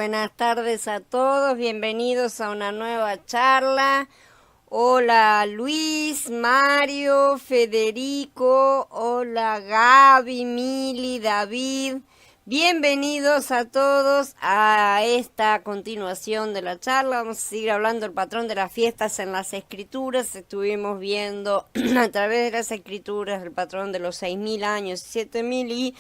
buenas tardes a todos, bienvenidos a una nueva charla. Hola Luis, Mario, Federico, hola Gaby, Mili, David. Bienvenidos a todos a esta continuación de la charla. Vamos a seguir hablando del patrón de las fiestas en las escrituras. Estuvimos viendo a través de las escrituras el patrón de los 6.000 años, 7.000 y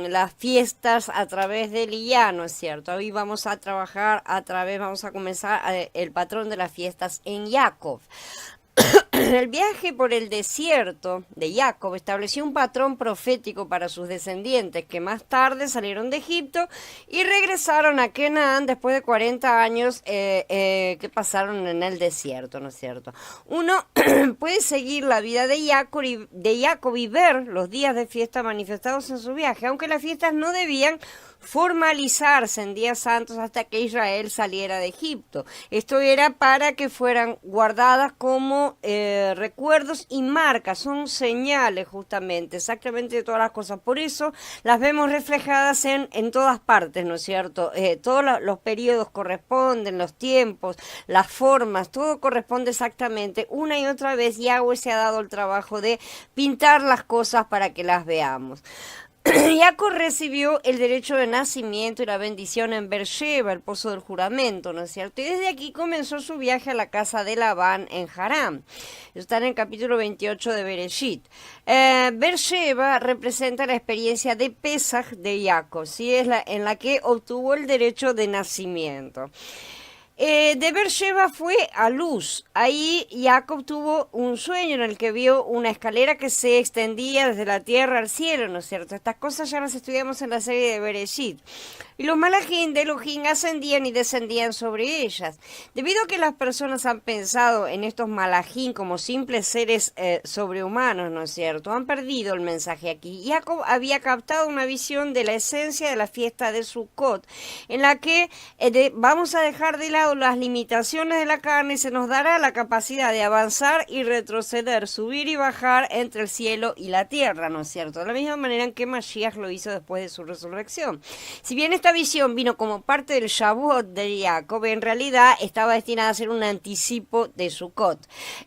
las fiestas a través del Iyá, ¿no es cierto? Hoy vamos a trabajar vamos a comenzar el patrón de las fiestas en Jacob. El viaje por el desierto de Jacob estableció un patrón profético para sus descendientes que más tarde salieron de Egipto y regresaron a Canaán después de 40 años que pasaron en el desierto, ¿no es cierto? Uno puede seguir la vida de Jacob y ver los días de fiesta manifestados en su viaje, aunque las fiestas no debían formalizarse en días santos hasta que Israel saliera de Egipto. Esto era para que fueran guardadas como recuerdos y marcas, son señales justamente, exactamente de todas las cosas. Por eso las vemos reflejadas en todas partes, ¿no es cierto? Todos los periodos corresponden, los tiempos, las formas, todo corresponde exactamente. Una y otra vez Yahweh se ha dado el trabajo de pintar las cosas para que las veamos. Jacob recibió el derecho de nacimiento y la bendición en Beersheba, el pozo del juramento, ¿no es cierto? Y desde aquí comenzó su viaje a la casa de Labán en Harán. Eso está en el capítulo 28 de Bereshit. Beersheba representa la experiencia de Pesaj de Jacob, ¿sí? Es en la que obtuvo el derecho de nacimiento. De Beersheba fue a Luz. Ahí Jacob tuvo un sueño en el que vio una escalera que se extendía desde la tierra al cielo, ¿no es cierto? Estas cosas ya las estudiamos en la serie de Bereshit. Y los malajim de Elohim ascendían y descendían sobre ellas. Debido a que las personas han pensado en estos malajim como simples seres sobrehumanos, ¿no es cierto? Han perdido el mensaje aquí. Jacob había captado una visión de la esencia de la fiesta de Sukkot, en la que vamos a dejar de lado las limitaciones de la carne y se nos dará la capacidad de avanzar y retroceder, subir y bajar entre el cielo y la tierra, ¿no es cierto? De la misma manera en que Mashiach lo hizo después de su resurrección. Si bien esta visión vino como parte del Shavuot de Jacob, en realidad estaba destinada a ser un anticipo de Sukkot.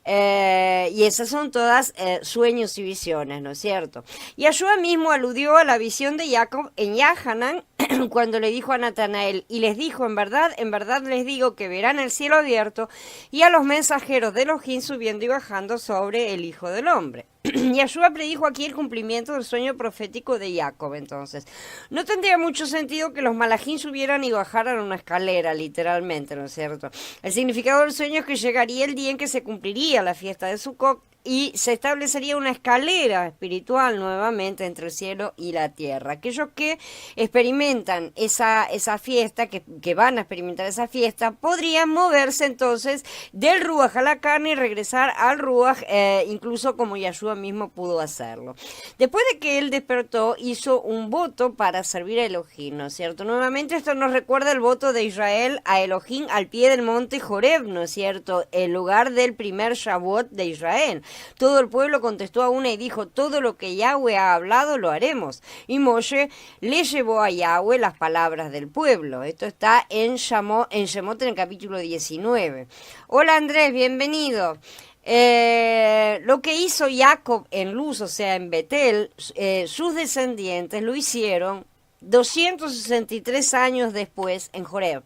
Y esas son todas sueños y visiones, ¿no es cierto? Yahshua mismo aludió a la visión de Jacob en Yahanan cuando le dijo a Natanael, y les dijo, en verdad les digo que verán el cielo abierto y a los mensajeros de Elohim subiendo y bajando sobre el Hijo del Hombre. Yahshua predijo aquí el cumplimiento del sueño profético de Jacob. Entonces, no tendría mucho sentido que los malajim subieran y bajaran una escalera, literalmente, ¿no es cierto? El significado del sueño es que llegaría el día en que se cumpliría la fiesta de Sukkot y se establecería una escalera espiritual nuevamente entre el cielo y la tierra. Aquellos que experimentan esa fiesta, que van a experimentar esa fiesta, podrían moverse entonces del Ruach a la carne y regresar al Ruach, incluso como Yahshua mismo pudo hacerlo. Después de que él despertó, hizo un voto para servir a Elohim, ¿no es cierto? Nuevamente esto nos recuerda el voto de Israel a Elohim al pie del monte Joreb, ¿no es cierto? El lugar del primer Shavuot de Israel. Todo el pueblo contestó a una y dijo, todo lo que Yahweh ha hablado lo haremos. Y Moshe le llevó a Yahweh las palabras del pueblo. Esto está en Shemot en el capítulo 19. Hola Andrés, bienvenido. Lo que hizo Jacob en Luz, o sea en Betel, sus descendientes lo hicieron 263 años después en Joreb.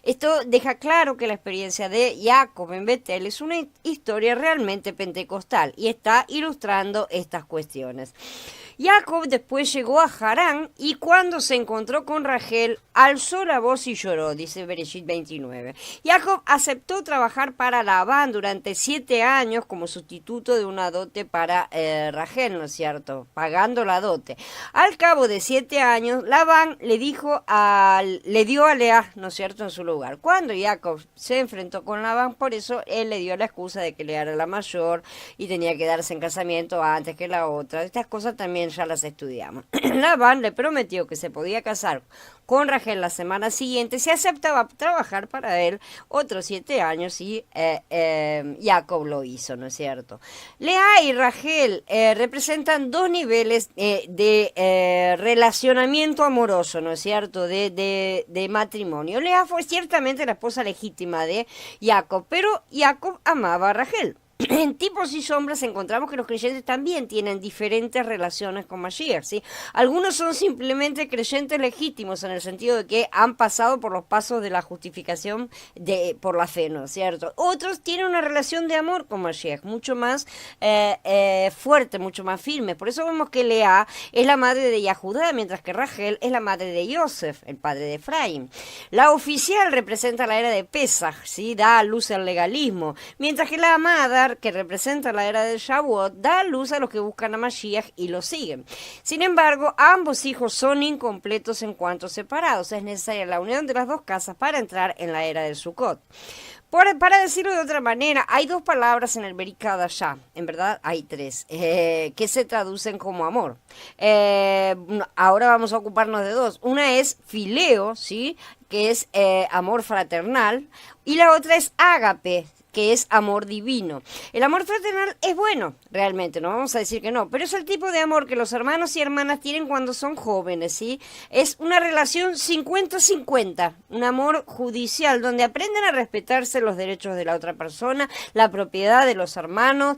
Esto deja claro que la experiencia de Jacob en Betel es una historia realmente pentecostal y está ilustrando estas cuestiones. Jacob después llegó a Harán y cuando se encontró con Rachel, alzó la voz y lloró, dice Bereshit 29. Jacob aceptó trabajar para Labán durante 7 años como sustituto de una dote para Rachel, ¿no es cierto? Pagando la dote. Al cabo de 7 años, Labán le dio a Lea, ¿no es cierto?, en su lugar. Cuando Jacob se enfrentó con Labán, por eso él le dio la excusa de que Lea era la mayor y tenía que darse en casamiento antes que la otra. Estas cosas también ya las estudiamos. Labán le prometió que se podía casar con Rachel la semana siguiente si aceptaba trabajar para él otros 7 años y Jacob lo hizo, ¿no es cierto? Lea y Rachel representan dos niveles de relacionamiento amoroso, ¿no es cierto? De matrimonio. Lea fue ciertamente la esposa legítima de Jacob, pero Jacob amaba a Rachel. En tipos y sombras encontramos que los creyentes también tienen diferentes relaciones con Mashiach, ¿sí? Algunos son simplemente creyentes legítimos en el sentido de que han pasado por los pasos de la justificación por la fe, ¿no es cierto? Otros tienen una relación de amor con Mashiach, mucho más fuerte, mucho más firme. Por eso vemos que Lea es la madre de Yahudá, mientras que Rachel es la madre de Yosef, el padre de Efraín. La oficial representa la era de Pesach, ¿sí? Da a luz el legalismo, mientras que la amada, que representa la era del Shavuot, da a luz a los que buscan a Mashiach y lo siguen. Sin embargo, ambos hijos son incompletos en cuanto separados. Es necesaria la unión de las dos casas para entrar en la era del Sukkot. Para decirlo de otra manera, hay dos palabras en el Berikah ya, en verdad hay tres, que se traducen como amor. Ahora vamos a ocuparnos de dos. Una es fileo, ¿sí? Que es amor fraternal, y la otra es ágape, que es amor divino. El amor fraternal es bueno, realmente, no vamos a decir que no, pero es el tipo de amor que los hermanos y hermanas tienen cuando son jóvenes, ¿sí? Es una relación 50-50, un amor judicial, donde aprenden a respetarse los derechos de la otra persona, la propiedad de los hermanos,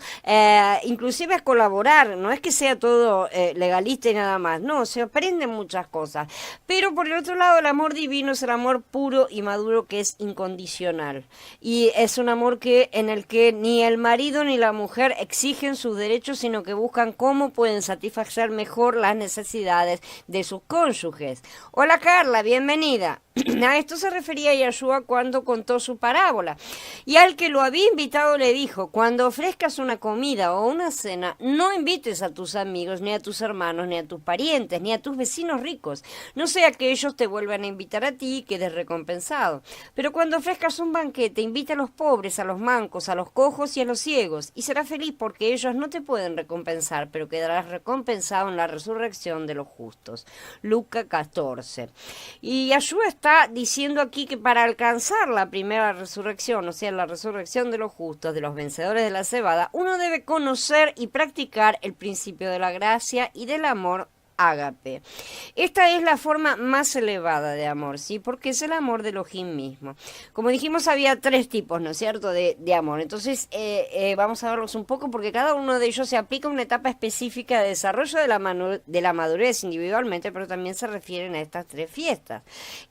inclusive a colaborar, no es que sea todo legalista y nada más, no, se aprenden muchas cosas, pero por el otro lado el amor divino es el amor puro y maduro que es incondicional, y es un amor en el que ni el marido ni la mujer exigen sus derechos, sino que buscan cómo pueden satisfacer mejor las necesidades de sus cónyuges. Hola Carla, bienvenida. A esto se refería Yahshua cuando contó su parábola. Y al que lo había invitado le dijo, cuando ofrezcas una comida o una cena, no invites a tus amigos, ni a tus hermanos, ni a tus parientes, ni a tus vecinos ricos, no sea que ellos te vuelvan a invitar a ti y quedes recompensado. Pero cuando ofrezcas un banquete, invita a los pobres, a los mancos, a los cojos y a los ciegos, y serás feliz porque ellos no te pueden recompensar, pero quedarás recompensado en la resurrección de los justos. Lucas 14. Y Yahshua está diciendo aquí que para alcanzar la primera resurrección, o sea, la resurrección de los justos, de los vencedores de la cebada, uno debe conocer y practicar el principio de la gracia y del amor ágape. Esta es la forma más elevada de amor, ¿sí? Porque es el amor de Elohim mismo. Como dijimos, había 3 tipos, ¿no es cierto?, de amor. Entonces, vamos a verlos un poco porque cada uno de ellos se aplica a una etapa específica de desarrollo de la madurez individualmente, pero también se refieren a estas 3 fiestas.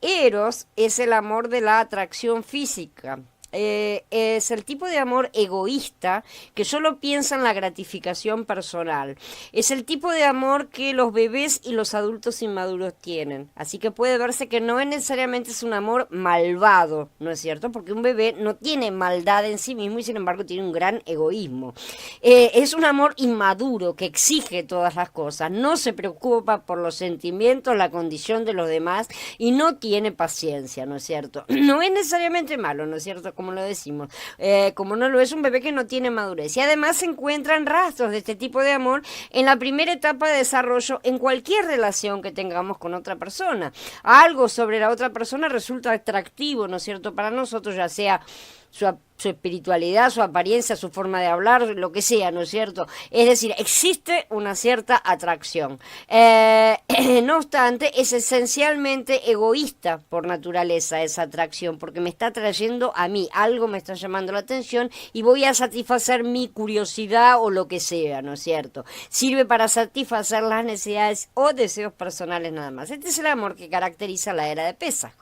Eros es el amor de la atracción física. Es el tipo de amor egoísta que solo piensa en la gratificación personal. Es el tipo de amor que los bebés y los adultos inmaduros tienen. Así que puede verse que no es necesariamente es un amor malvado, ¿no es cierto? Porque un bebé no tiene maldad en sí mismo y sin embargo tiene un gran egoísmo. Es un amor inmaduro que exige todas las cosas, no se preocupa por los sentimientos, la condición de los demás y no tiene paciencia, ¿no es cierto? No es necesariamente malo, ¿no es cierto?, como lo decimos, como no lo es un bebé que no tiene madurez. Y además se encuentran rastros de este tipo de amor en la primera etapa de desarrollo en cualquier relación que tengamos con otra persona. Algo sobre la otra persona resulta atractivo, ¿no es cierto?, para nosotros, ya sea su espiritualidad, su apariencia, su forma de hablar, lo que sea, ¿no es cierto? Es decir, existe una cierta atracción. No obstante, es esencialmente egoísta por naturaleza esa atracción, porque me está trayendo a mí, algo me está llamando la atención y voy a satisfacer mi curiosidad o lo que sea, ¿no es cierto? Sirve para satisfacer las necesidades o deseos personales nada más. Este es el amor que caracteriza la era de Pesaj.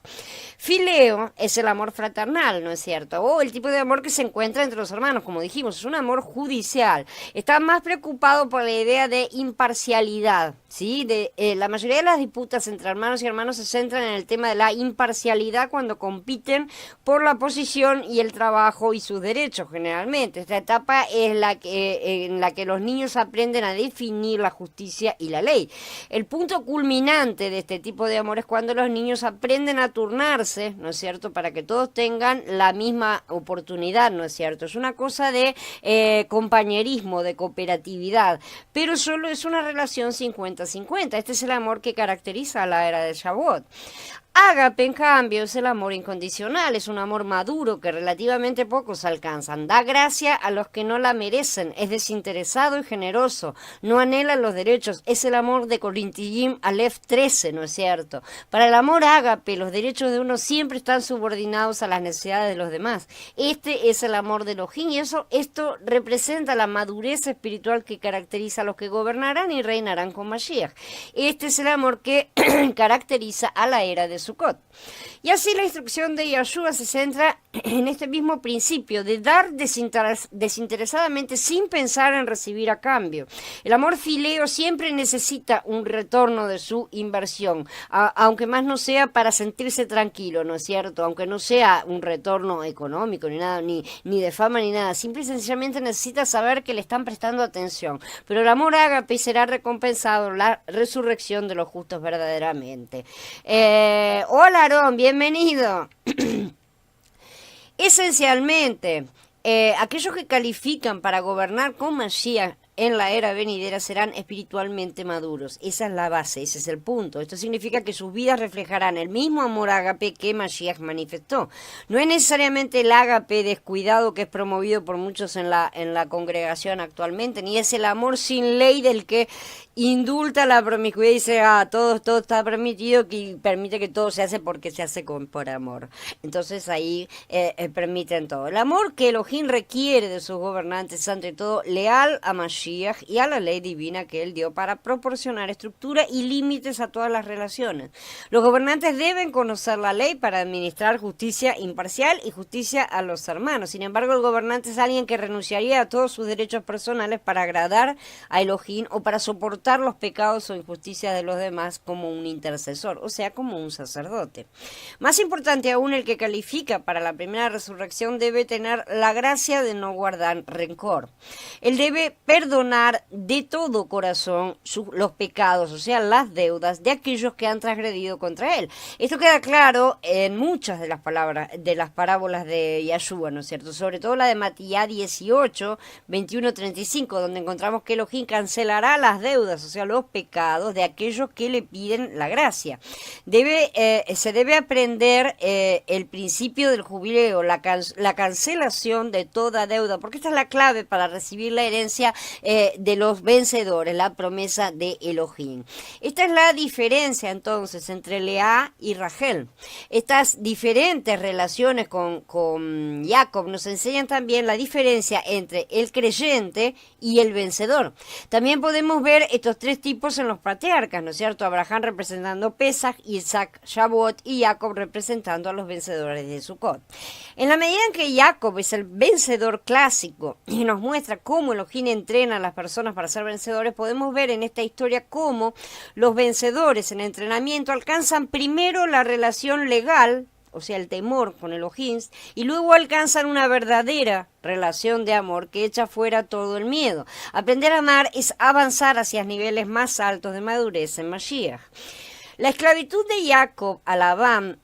Fileo es el amor fraternal, ¿no es cierto? O el tipo de amor que se encuentra entre los hermanos, como dijimos, es un amor judicial. Está más preocupado por la idea de imparcialidad, ¿sí? La mayoría de las disputas entre hermanos y hermanos se centran en el tema de la imparcialidad cuando compiten por la posición educación y el trabajo y sus derechos generalmente. Esta etapa es en la que los niños aprenden a definir la justicia y la ley. El punto culminante de este tipo de amor es cuando los niños aprenden a turnarse, ¿no es cierto?, para que todos tengan la misma oportunidad, ¿no es cierto? Es una cosa de compañerismo, de cooperatividad, pero solo es una relación 50-50. Este es el amor que caracteriza a la era de Shavuot. Ágape, en cambio, es el amor incondicional, es un amor maduro que relativamente pocos alcanzan. Da gracia a los que no la merecen, es desinteresado y generoso, no anhela los derechos. Es el amor de Corinthiim Aleph 13, ¿no es cierto? Para el amor ágape, los derechos de uno siempre están subordinados a las necesidades de los demás. Este es el amor de Elohim, y esto representa la madurez espiritual que caracteriza a los que gobernarán y reinarán con Mashiach. Este es el amor que caracteriza a la era de Sukkot. Y así la instrucción de Yahshua se centra en este mismo principio de dar desinteresadamente sin pensar en recibir a cambio. El amor fileo siempre necesita un retorno de su inversión, aunque más no sea para sentirse tranquilo, ¿no es cierto? Aunque no sea un retorno económico ni nada, ni de fama ni nada, simple y sencillamente necesita saber que le están prestando atención. Pero el amor ágape será recompensado la resurrección de los justos verdaderamente. Hola Aarón, bienvenido. Esencialmente, aquellos que califican para gobernar con Mashiach en la era venidera serán espiritualmente maduros. Esa es la base, ese es el punto. Esto significa que sus vidas reflejarán el mismo amor ágape que Mashiach manifestó. No es necesariamente el ágape descuidado que es promovido por muchos en la congregación actualmente, ni es el amor sin ley del que indulta la promiscuidad y dice, todo está permitido, que permite que todo se hace porque se hace por amor. Entonces ahí permiten todo. El amor que Elohim requiere de sus gobernantes, ante todo, leal a Mashiach y a la ley divina que él dio para proporcionar estructura y límites a todas las relaciones. Los gobernantes deben conocer la ley para administrar justicia imparcial y justicia a los hermanos. Sin embargo, el gobernante es alguien que renunciaría a todos sus derechos personales para agradar a Elohim o para soportar los pecados o injusticias de los demás como un intercesor, o sea, como un sacerdote. Más importante aún, el que califica para la primera resurrección debe tener la gracia de no guardar rencor. Él debe perdonar de todo corazón los pecados, o sea, las deudas de aquellos que han transgredido contra él. Esto queda claro en muchas de las parábolas de Yahshua, ¿no es cierto? Sobre todo la de Matías 18, 21-35, donde encontramos que Elohim cancelará las deudas, o sea, los pecados de aquellos que le piden la gracia. Se debe aprender el principio del jubileo, la cancelación de toda deuda, porque esta es la clave para recibir la herencia de los vencedores, la promesa de Elohim. Esta es la diferencia entonces entre Lea y Rachel. Estas diferentes relaciones con Jacob nos enseñan también la diferencia entre el creyente y el vencedor. También podemos ver estos tres tipos en los patriarcas, ¿no es cierto? Abraham representando Pesach, Isaac Shavuot y Jacob representando a los vencedores de Sukkot. En la medida en que Jacob es el vencedor clásico y nos muestra cómo Elohim entrena a las personas para ser vencedores, podemos ver en esta historia cómo los vencedores en entrenamiento alcanzan primero la relación legal, o sea, el temor con Elohim, y luego alcanzan una verdadera relación de amor que echa fuera todo el miedo. Aprender a amar es avanzar hacia niveles más altos de madurez en Mashiach. La esclavitud de Jacob a Labán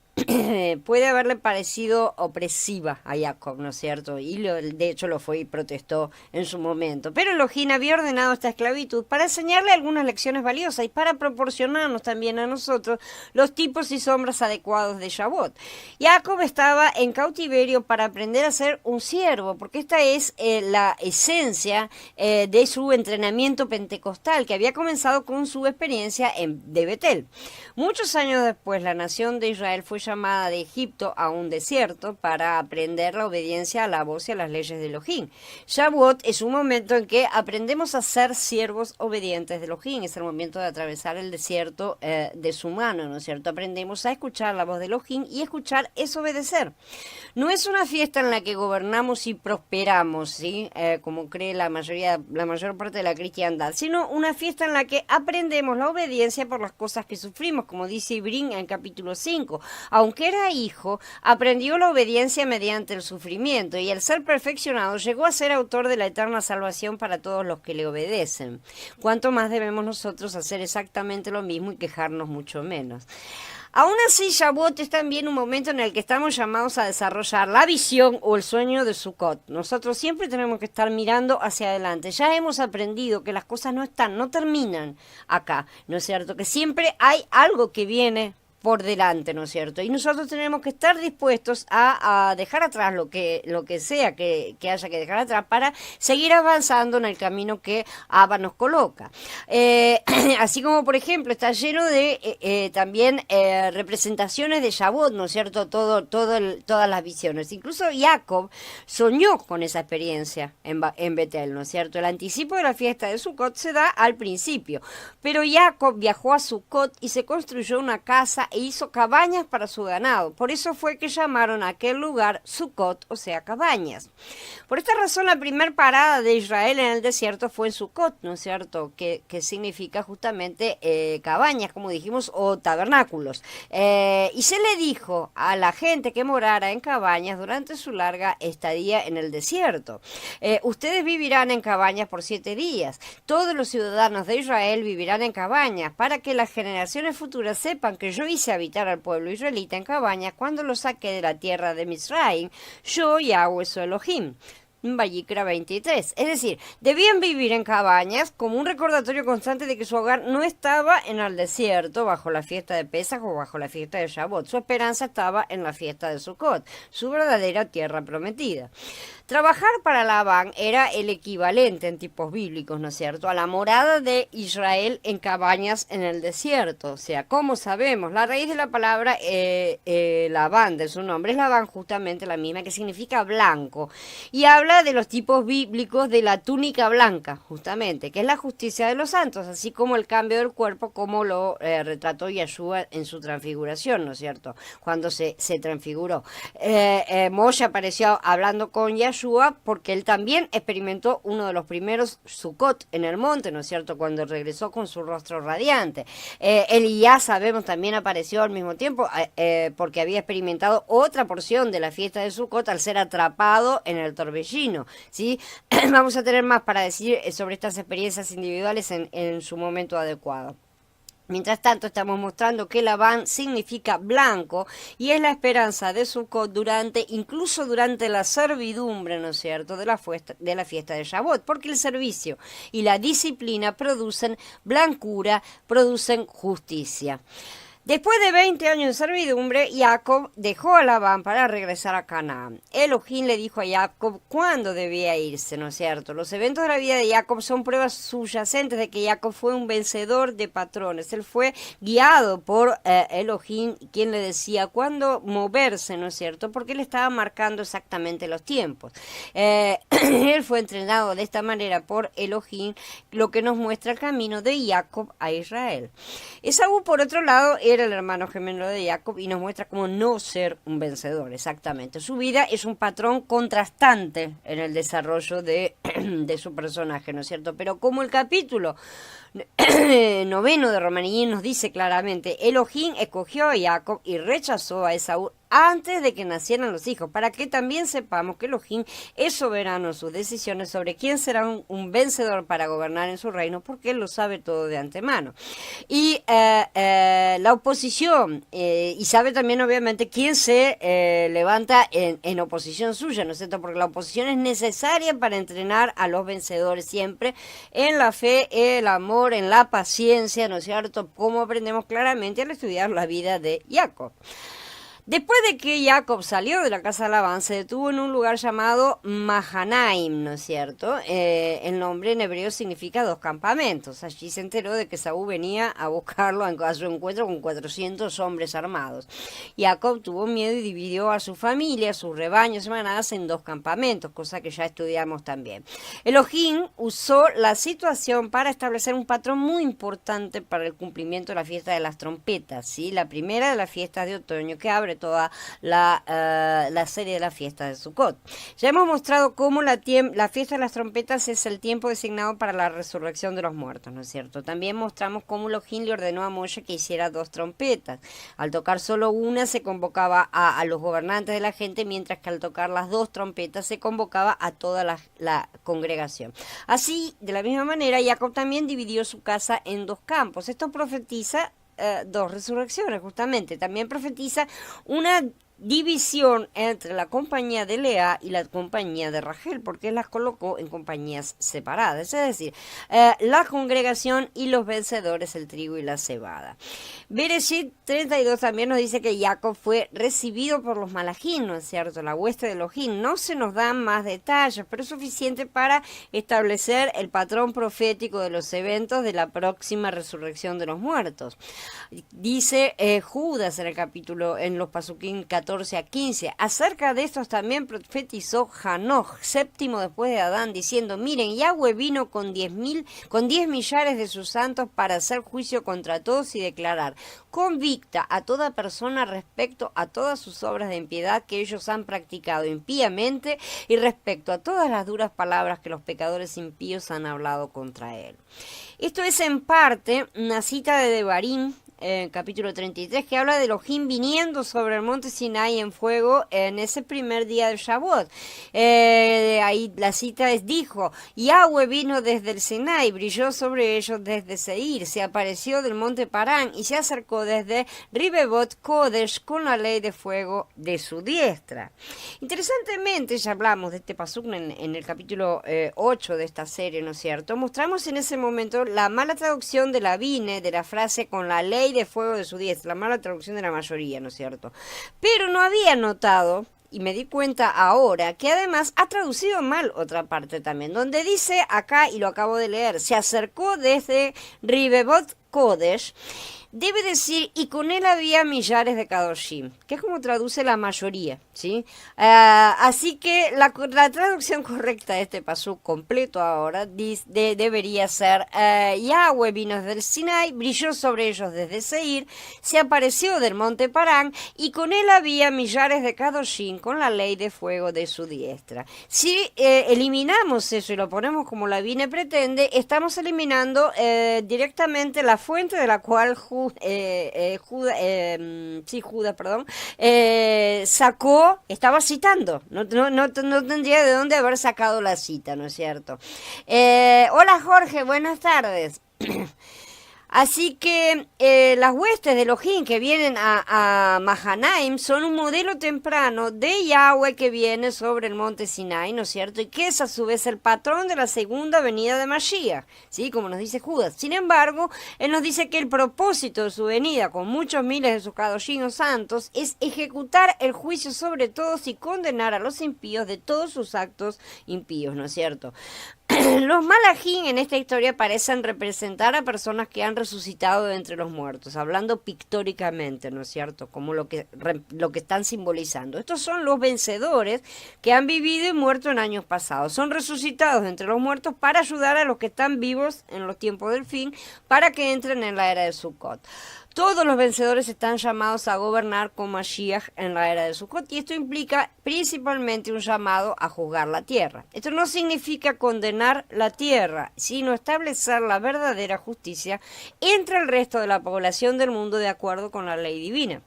puede haberle parecido opresiva a Jacob, ¿no es cierto? Y de hecho lo fue y protestó en su momento. Pero Elohim había ordenado esta esclavitud para enseñarle algunas lecciones valiosas y para proporcionarnos también a nosotros los tipos y sombras adecuados de Shavuot. Jacob estaba en cautiverio para aprender a ser un siervo, porque esta es la esencia de su entrenamiento pentecostal, que había comenzado con su experiencia de Betel. Muchos años después, la nación de Israel fue llamada de Egipto a un desierto para aprender la obediencia a la voz y a las leyes de Elohim. Shavuot es un momento en que aprendemos a ser siervos obedientes de Elohim. Es el momento de atravesar el desierto de su mano, ¿no es cierto? Aprendemos a escuchar la voz de Elohim, y escuchar es obedecer. No es una fiesta en la que gobernamos y prosperamos, ¿sí? Como cree la mayor parte de la cristiandad, sino una fiesta en la que aprendemos la obediencia por las cosas que sufrimos, como dice Ibrín en capítulo 5. aunque era hijo, aprendió la obediencia mediante el sufrimiento y al ser perfeccionado llegó a ser autor de la eterna salvación para todos los que le obedecen. ¿Cuánto más debemos nosotros hacer exactamente lo mismo y quejarnos mucho menos? Aún así, Shavuot es también un momento en el que estamos llamados a desarrollar la visión o el sueño de Sukkot. Nosotros siempre tenemos que estar mirando hacia adelante. Ya hemos aprendido que las cosas no terminan acá, ¿no es cierto? Que siempre hay algo que viene por delante, ¿no es cierto? Y nosotros tenemos que estar dispuestos a dejar atrás lo que sea que haya que dejar atrás para seguir avanzando en el camino que Abba nos coloca. Así como, por ejemplo, está lleno de también representaciones de Shavuot, ¿no es cierto? Todas las visiones. Incluso Jacob soñó con esa experiencia en Betel, ¿no es cierto? El anticipo de la fiesta de Sukkot se da al principio, pero Jacob viajó a Sukkot y se construyó una casa e hizo cabañas para su ganado. Por eso fue que llamaron a aquel lugar Sukkot, o sea, cabañas. Por esta razón, la primera parada de Israel en el desierto fue en Sukkot, ¿no es cierto? Que significa justamente cabañas, como dijimos, o tabernáculos. Y se le dijo a la gente que morara en cabañas durante su larga estadía en el desierto. Ustedes vivirán en cabañas por 7 días. Todos los ciudadanos de Israel vivirán en cabañas para que las generaciones futuras sepan que yo hice habitar al pueblo israelita en cabañas cuando lo saqué de la tierra de Misraim, yo Yahweh su Elohim. Vayikra 23. Es decir, debían vivir en cabañas como un recordatorio constante de que su hogar no estaba en el desierto bajo la fiesta de Pesaj o bajo la fiesta de Shavuot. Su esperanza estaba en la fiesta de Sukkot, su verdadera tierra prometida. Trabajar para Labán era el equivalente en tipos bíblicos, ¿no es cierto?, a la morada de Israel en cabañas en el desierto. O sea, como sabemos, la raíz de la palabra Labán, de su nombre, es Labán, justamente la misma, que significa blanco. Y habla de los tipos bíblicos de la túnica blanca, justamente, que es la justicia de los santos, así como el cambio del cuerpo, como lo retrató Yeshua en su transfiguración, ¿no es cierto?, cuando se transfiguró. Moshe apareció hablando con Yeshua porque él también experimentó uno de los primeros Sukkot en el monte, ¿no es cierto?, cuando regresó con su rostro radiante. Elías, sabemos, también apareció al mismo tiempo porque había experimentado otra porción de la fiesta de Sukkot al ser atrapado en el torbellino, ¿sí? Vamos a tener más para decir sobre estas experiencias individuales en su momento adecuado. Mientras tanto, estamos mostrando que Labán significa blanco y es la esperanza de Sukkot incluso durante la servidumbre, ¿no es cierto?, de la fiesta de Shavuot, porque el servicio y la disciplina producen blancura, producen justicia. Después de 20 años de servidumbre, Jacob dejó a Labán para regresar a Canaán. Elohim le dijo a Jacob cuándo debía irse, ¿no es cierto? Los eventos de la vida de Jacob son pruebas subyacentes de que Jacob fue un vencedor de patrones. Él fue guiado por Elohim, quien le decía cuándo moverse, ¿no es cierto? Porque él estaba marcando exactamente los tiempos. Él fue entrenado de esta manera por Elohim, lo que nos muestra el camino de Jacob a Israel. Esaú, por otro lado, era el hermano gemelo de Jacob y nos muestra cómo no ser un vencedor, exactamente. Su vida es un patrón contrastante en el desarrollo de su personaje, ¿no es cierto? Pero como el capítulo 9 de Romaní nos dice claramente, Elohim escogió a Jacob y rechazó a Esaú antes de que nacieran los hijos, para que también sepamos que Elohim es soberano en sus decisiones sobre quién será un vencedor para gobernar en su reino, porque él lo sabe todo de antemano. Y la oposición, y sabe también obviamente quién se levanta en oposición suya, ¿no es cierto? Porque la oposición es necesaria para entrenar a los vencedores siempre en la fe, el amor, en la paciencia, ¿no es cierto? Como aprendemos claramente al estudiar la vida de Jacob. Después de que Jacob salió de la casa de Labán, se detuvo en un lugar llamado Mahanaim, ¿no es cierto? El nombre en hebreo significa 2 campamentos. Allí se enteró de que Saúl venía a buscarlo a su encuentro con 400 hombres armados. Jacob tuvo miedo y dividió a su familia, sus rebaños y manadas en 2 campamentos, cosa que ya estudiamos también. Elohim usó la situación para establecer un patrón muy importante para el cumplimiento de la fiesta de las trompetas, ¿sí? La primera de las fiestas de otoño, que abre toda la serie de la fiesta de Sukkot. Ya hemos mostrado cómo la fiesta de las trompetas es el tiempo designado para la resurrección de los muertos, ¿no es cierto? También mostramos cómo Elohim le ordenó a Moshe que hiciera 2 trompetas. Al tocar solo una se convocaba a los gobernantes de la gente, mientras que al tocar las 2 trompetas se convocaba a toda la congregación. Así, de la misma manera, Jacob también dividió su casa en 2 campos. Esto profetiza 2 resurrecciones, justamente. También profetiza una división entre la compañía de Lea y la compañía de Rachel, porque las colocó en compañías separadas, es decir, la congregación y los vencedores, el trigo y la cebada. Bereshit 32 también nos dice que Jacob fue recibido por los malajim, ¿no es cierto? La hueste de Elohim. No se nos dan más detalles, pero es suficiente para establecer el patrón profético de los eventos de la próxima resurrección de los muertos. Dice Judas en el capítulo, en los Pasukim 14 a 15. Acerca de estos también profetizó Hanoch, séptimo después de Adán, diciendo: miren, Yahweh vino con 10 millares de sus santos para hacer juicio contra todos y declarar: convicta a toda persona respecto a todas sus obras de impiedad que ellos han practicado impíamente y respecto a todas las duras palabras que los pecadores impíos han hablado contra él. Esto es en parte una cita de Devarim, capítulo 33, que habla de Elohim viniendo sobre el monte Sinai en fuego en ese primer día de Shavuot. Ahí la cita dijo: Yahweh vino desde el Sinai, brilló sobre ellos desde Seir, se apareció del monte Parán y se acercó desde Ribebot Kodesh con la ley de fuego de su diestra. Interesantemente, ya hablamos de este pasuk en el capítulo 8 de esta serie, ¿no es cierto? Mostramos en ese momento la mala traducción de la Vine, de la frase con la ley de fuego de su diestra, la mala traducción de la mayoría, ¿no es cierto? Pero no había notado, y me di cuenta ahora, que además ha traducido mal otra parte también, donde dice acá, y lo acabo de leer: se acercó desde Ribebot Kodesh. Debe decir, y con él había millares de Kadoshim, que es como traduce la mayoría, ¿sí? Así que la traducción correcta de este pasuk completo ahora debería ser: Yahweh vino desde el Sinai, brilló sobre ellos desde Seir, se apareció del monte Parán, y con él había millares de Kadoshim con la ley de fuego de su diestra. Si eliminamos eso y lo ponemos como la Vine pretende, estamos eliminando directamente la fuente de la cual Judas, sacó, estaba citando, no tendría de dónde haber sacado la cita, ¿no es cierto? Hola Jorge, buenas tardes. Así que las huestes de Elohim que vienen a Mahanaim son un modelo temprano de Yahweh que viene sobre el monte Sinai, ¿no es cierto? Y que es a su vez el patrón de la segunda venida de Mashiach, ¿sí? Como nos dice Judas. Sin embargo, él nos dice que el propósito de su venida, con muchos miles de sus kadoshim santos, es ejecutar el juicio sobre todos y condenar a los impíos de todos sus actos impíos, ¿no es cierto? Los malajim en esta historia parecen representar a personas que han resucitado de entre los muertos, hablando pictóricamente, ¿no es cierto? Como lo que están simbolizando. Estos son los vencedores que han vivido y muerto en años pasados. Son resucitados de entre los muertos para ayudar a los que están vivos en los tiempos del fin, para que entren en la era de Sukkot. Todos los vencedores están llamados a gobernar con Mashiach en la era de Sukkot, y esto implica principalmente un llamado a juzgar la tierra. Esto no significa condenar la tierra, sino establecer la verdadera justicia entre el resto de la población del mundo de acuerdo con la ley divina.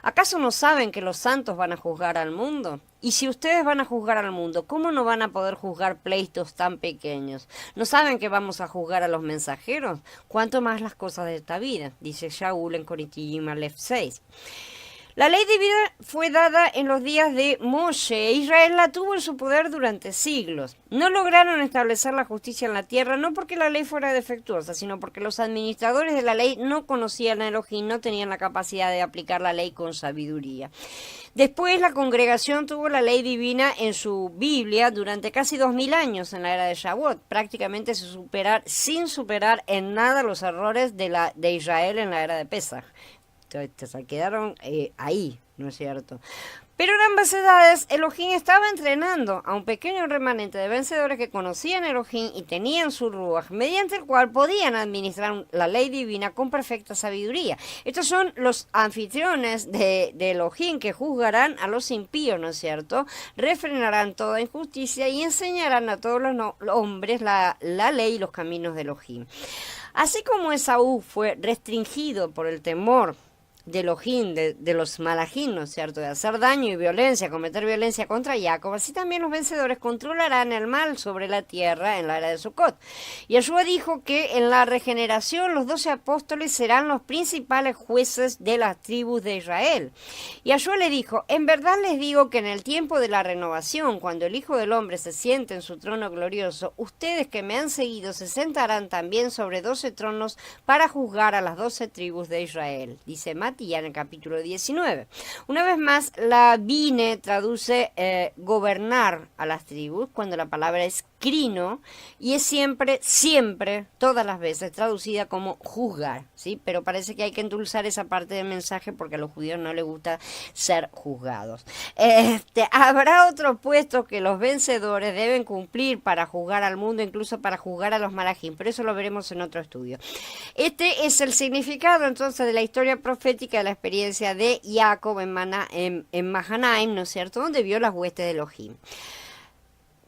¿Acaso no saben que los santos van a juzgar al mundo? Y si ustedes van a juzgar al mundo, ¿cómo no van a poder juzgar pleitos tan pequeños? ¿No saben que vamos a juzgar a los mensajeros? ¿Cuánto más las cosas de esta vida? Dice Shaul en Corinthians Aleph 6. La ley divina fue dada en los días de Moshe. Israel la tuvo en su poder durante siglos. No lograron establecer la justicia en la tierra, no porque la ley fuera defectuosa, sino porque los administradores de la ley no conocían a Elohim, no tenían la capacidad de aplicar la ley con sabiduría. Después la congregación tuvo la ley divina en su Biblia durante casi 2000 años en la era de Shavuot, prácticamente sin superar en nada los errores de Israel en la era de Pesach. Se quedaron ahí, ¿no es cierto? Pero en ambas edades, Elohim estaba entrenando a un pequeño remanente de vencedores que conocían Elohim y tenían su ruaj, mediante el cual podían administrar la ley divina con perfecta sabiduría. Estos son los anfitriones de Elohim que juzgarán a los impíos, ¿no es cierto? Refrenarán toda injusticia y enseñarán a todos los hombres la ley y los caminos de Elohim. Así como Esaú fue restringido por el temor de Elohim, de los malajim, ¿no es cierto?, de hacer daño y violencia, cometer violencia contra Jacob, así también los vencedores controlarán el mal sobre la tierra en la era de Sukkot. Yeshua dijo que en la regeneración los 12 apóstoles serán los principales jueces de las tribus de Israel. Yeshua le dijo, en verdad les digo que en el tiempo de la renovación, cuando el Hijo del Hombre se siente en su trono glorioso, ustedes que me han seguido se sentarán también sobre 12 tronos para juzgar a las 12 tribus de Israel, dice Mateo ya en el capítulo 19. Una vez más, la Bine traduce gobernar a las tribus, cuando la palabra es crino, y es siempre, todas las veces, traducida como juzgar, ¿sí? Pero parece que hay que endulzar esa parte del mensaje porque a los judíos no les gusta ser juzgados. Habrá otros puestos que los vencedores deben cumplir para juzgar al mundo, incluso para juzgar a los malajim, pero eso lo veremos en otro estudio. Este es el significado entonces de la historia profética de la experiencia de Jacob en Mahanaim, ¿no es cierto?, donde vio las huestes de Elohim.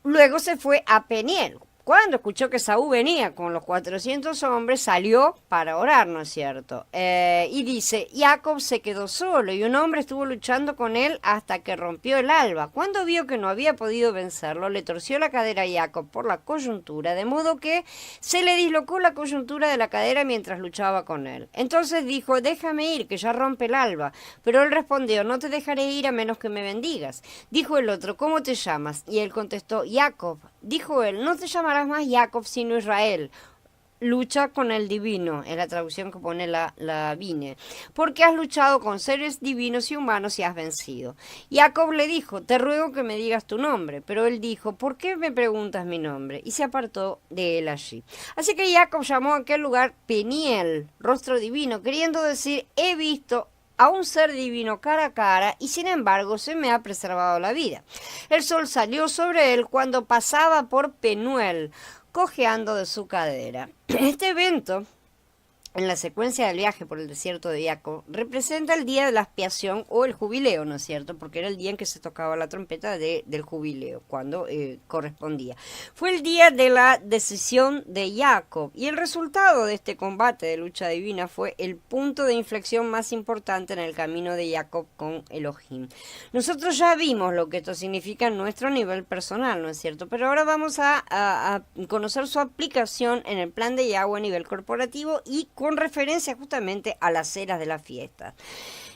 Luego se fue a Peniel. Cuando escuchó que Saúl venía con los 400 hombres, salió para orar, ¿no es cierto? Y dice, Jacob se quedó solo y un hombre estuvo luchando con él hasta que rompió el alba. Cuando vio que no había podido vencerlo, le torció la cadera a Jacob por la coyuntura, de modo que se le dislocó la coyuntura de la cadera mientras luchaba con él. Entonces dijo, déjame ir, que ya rompe el alba. Pero él respondió, no te dejaré ir a menos que me bendigas. Dijo el otro, ¿cómo te llamas? Y él contestó, Jacob. Dijo él, no te llamarás más Jacob sino Israel. Lucha con el divino, es la traducción que pone la Bine, porque has luchado con seres divinos y humanos y has vencido. Jacob le dijo, te ruego que me digas tu nombre, pero él dijo, ¿por qué me preguntas mi nombre? Y se apartó de él allí. Así que Jacob llamó a aquel lugar Peniel, rostro divino, queriendo decir, he visto a un ser divino cara a cara y sin embargo se me ha preservado la vida. El sol salió sobre él cuando pasaba por Penuel, cojeando de su cadera. Este evento, en la secuencia del viaje por el desierto de Jacob, representa el día de la expiación o el jubileo, ¿no es cierto? Porque era el día en que se tocaba la trompeta del jubileo, cuando correspondía. Fue el día de la decisión de Jacob y el resultado de este combate de lucha divina fue el punto de inflexión más importante en el camino de Jacob con Elohim. Nosotros ya vimos lo que esto significa en nuestro nivel personal, ¿no es cierto? Pero ahora vamos a conocer su aplicación en el plan de Yahweh a nivel corporativo y con referencia justamente a las eras de las fiestas.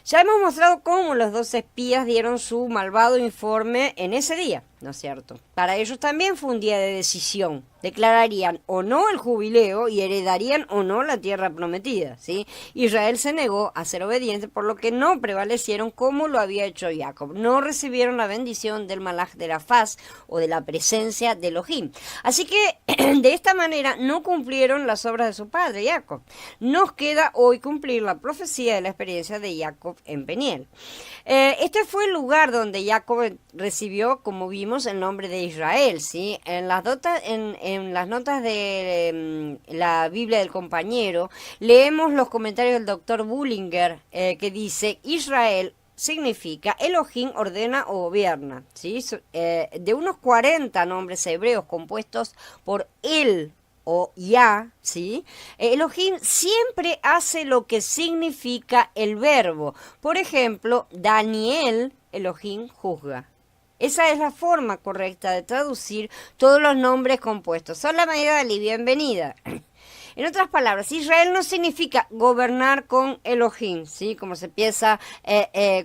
Ya hemos mostrado cómo los 12 espías dieron su malvado informe en ese día, ¿no es cierto? Para ellos también fue un día de decisión. Declararían o no el jubileo y heredarían o no la tierra prometida, ¿sí? Israel se negó a ser obediente, por lo que no prevalecieron como lo había hecho Jacob. No recibieron la bendición del malaj de la faz o de la presencia de Elohim. Así que de esta manera no cumplieron las obras de su padre Jacob. Nos queda hoy cumplir la profecía de la experiencia de Jacob en Peniel. Este fue el lugar donde Jacob recibió, como vimos, el nombre de Israel, ¿sí? En las notas de la Biblia del compañero, leemos los comentarios del doctor Bullinger, que dice, Israel significa Elohim ordena o gobierna, ¿sí? De unos 40 nombres hebreos compuestos por él o ya, ¿sí? Elohim siempre hace lo que significa el verbo. Por ejemplo, Daniel, Elohim juzga. Esa es la forma correcta de traducir todos los nombres compuestos. Hola Maidali, bienvenida. En otras palabras, Israel no significa gobernar con Elohim, ¿sí? Como se piensa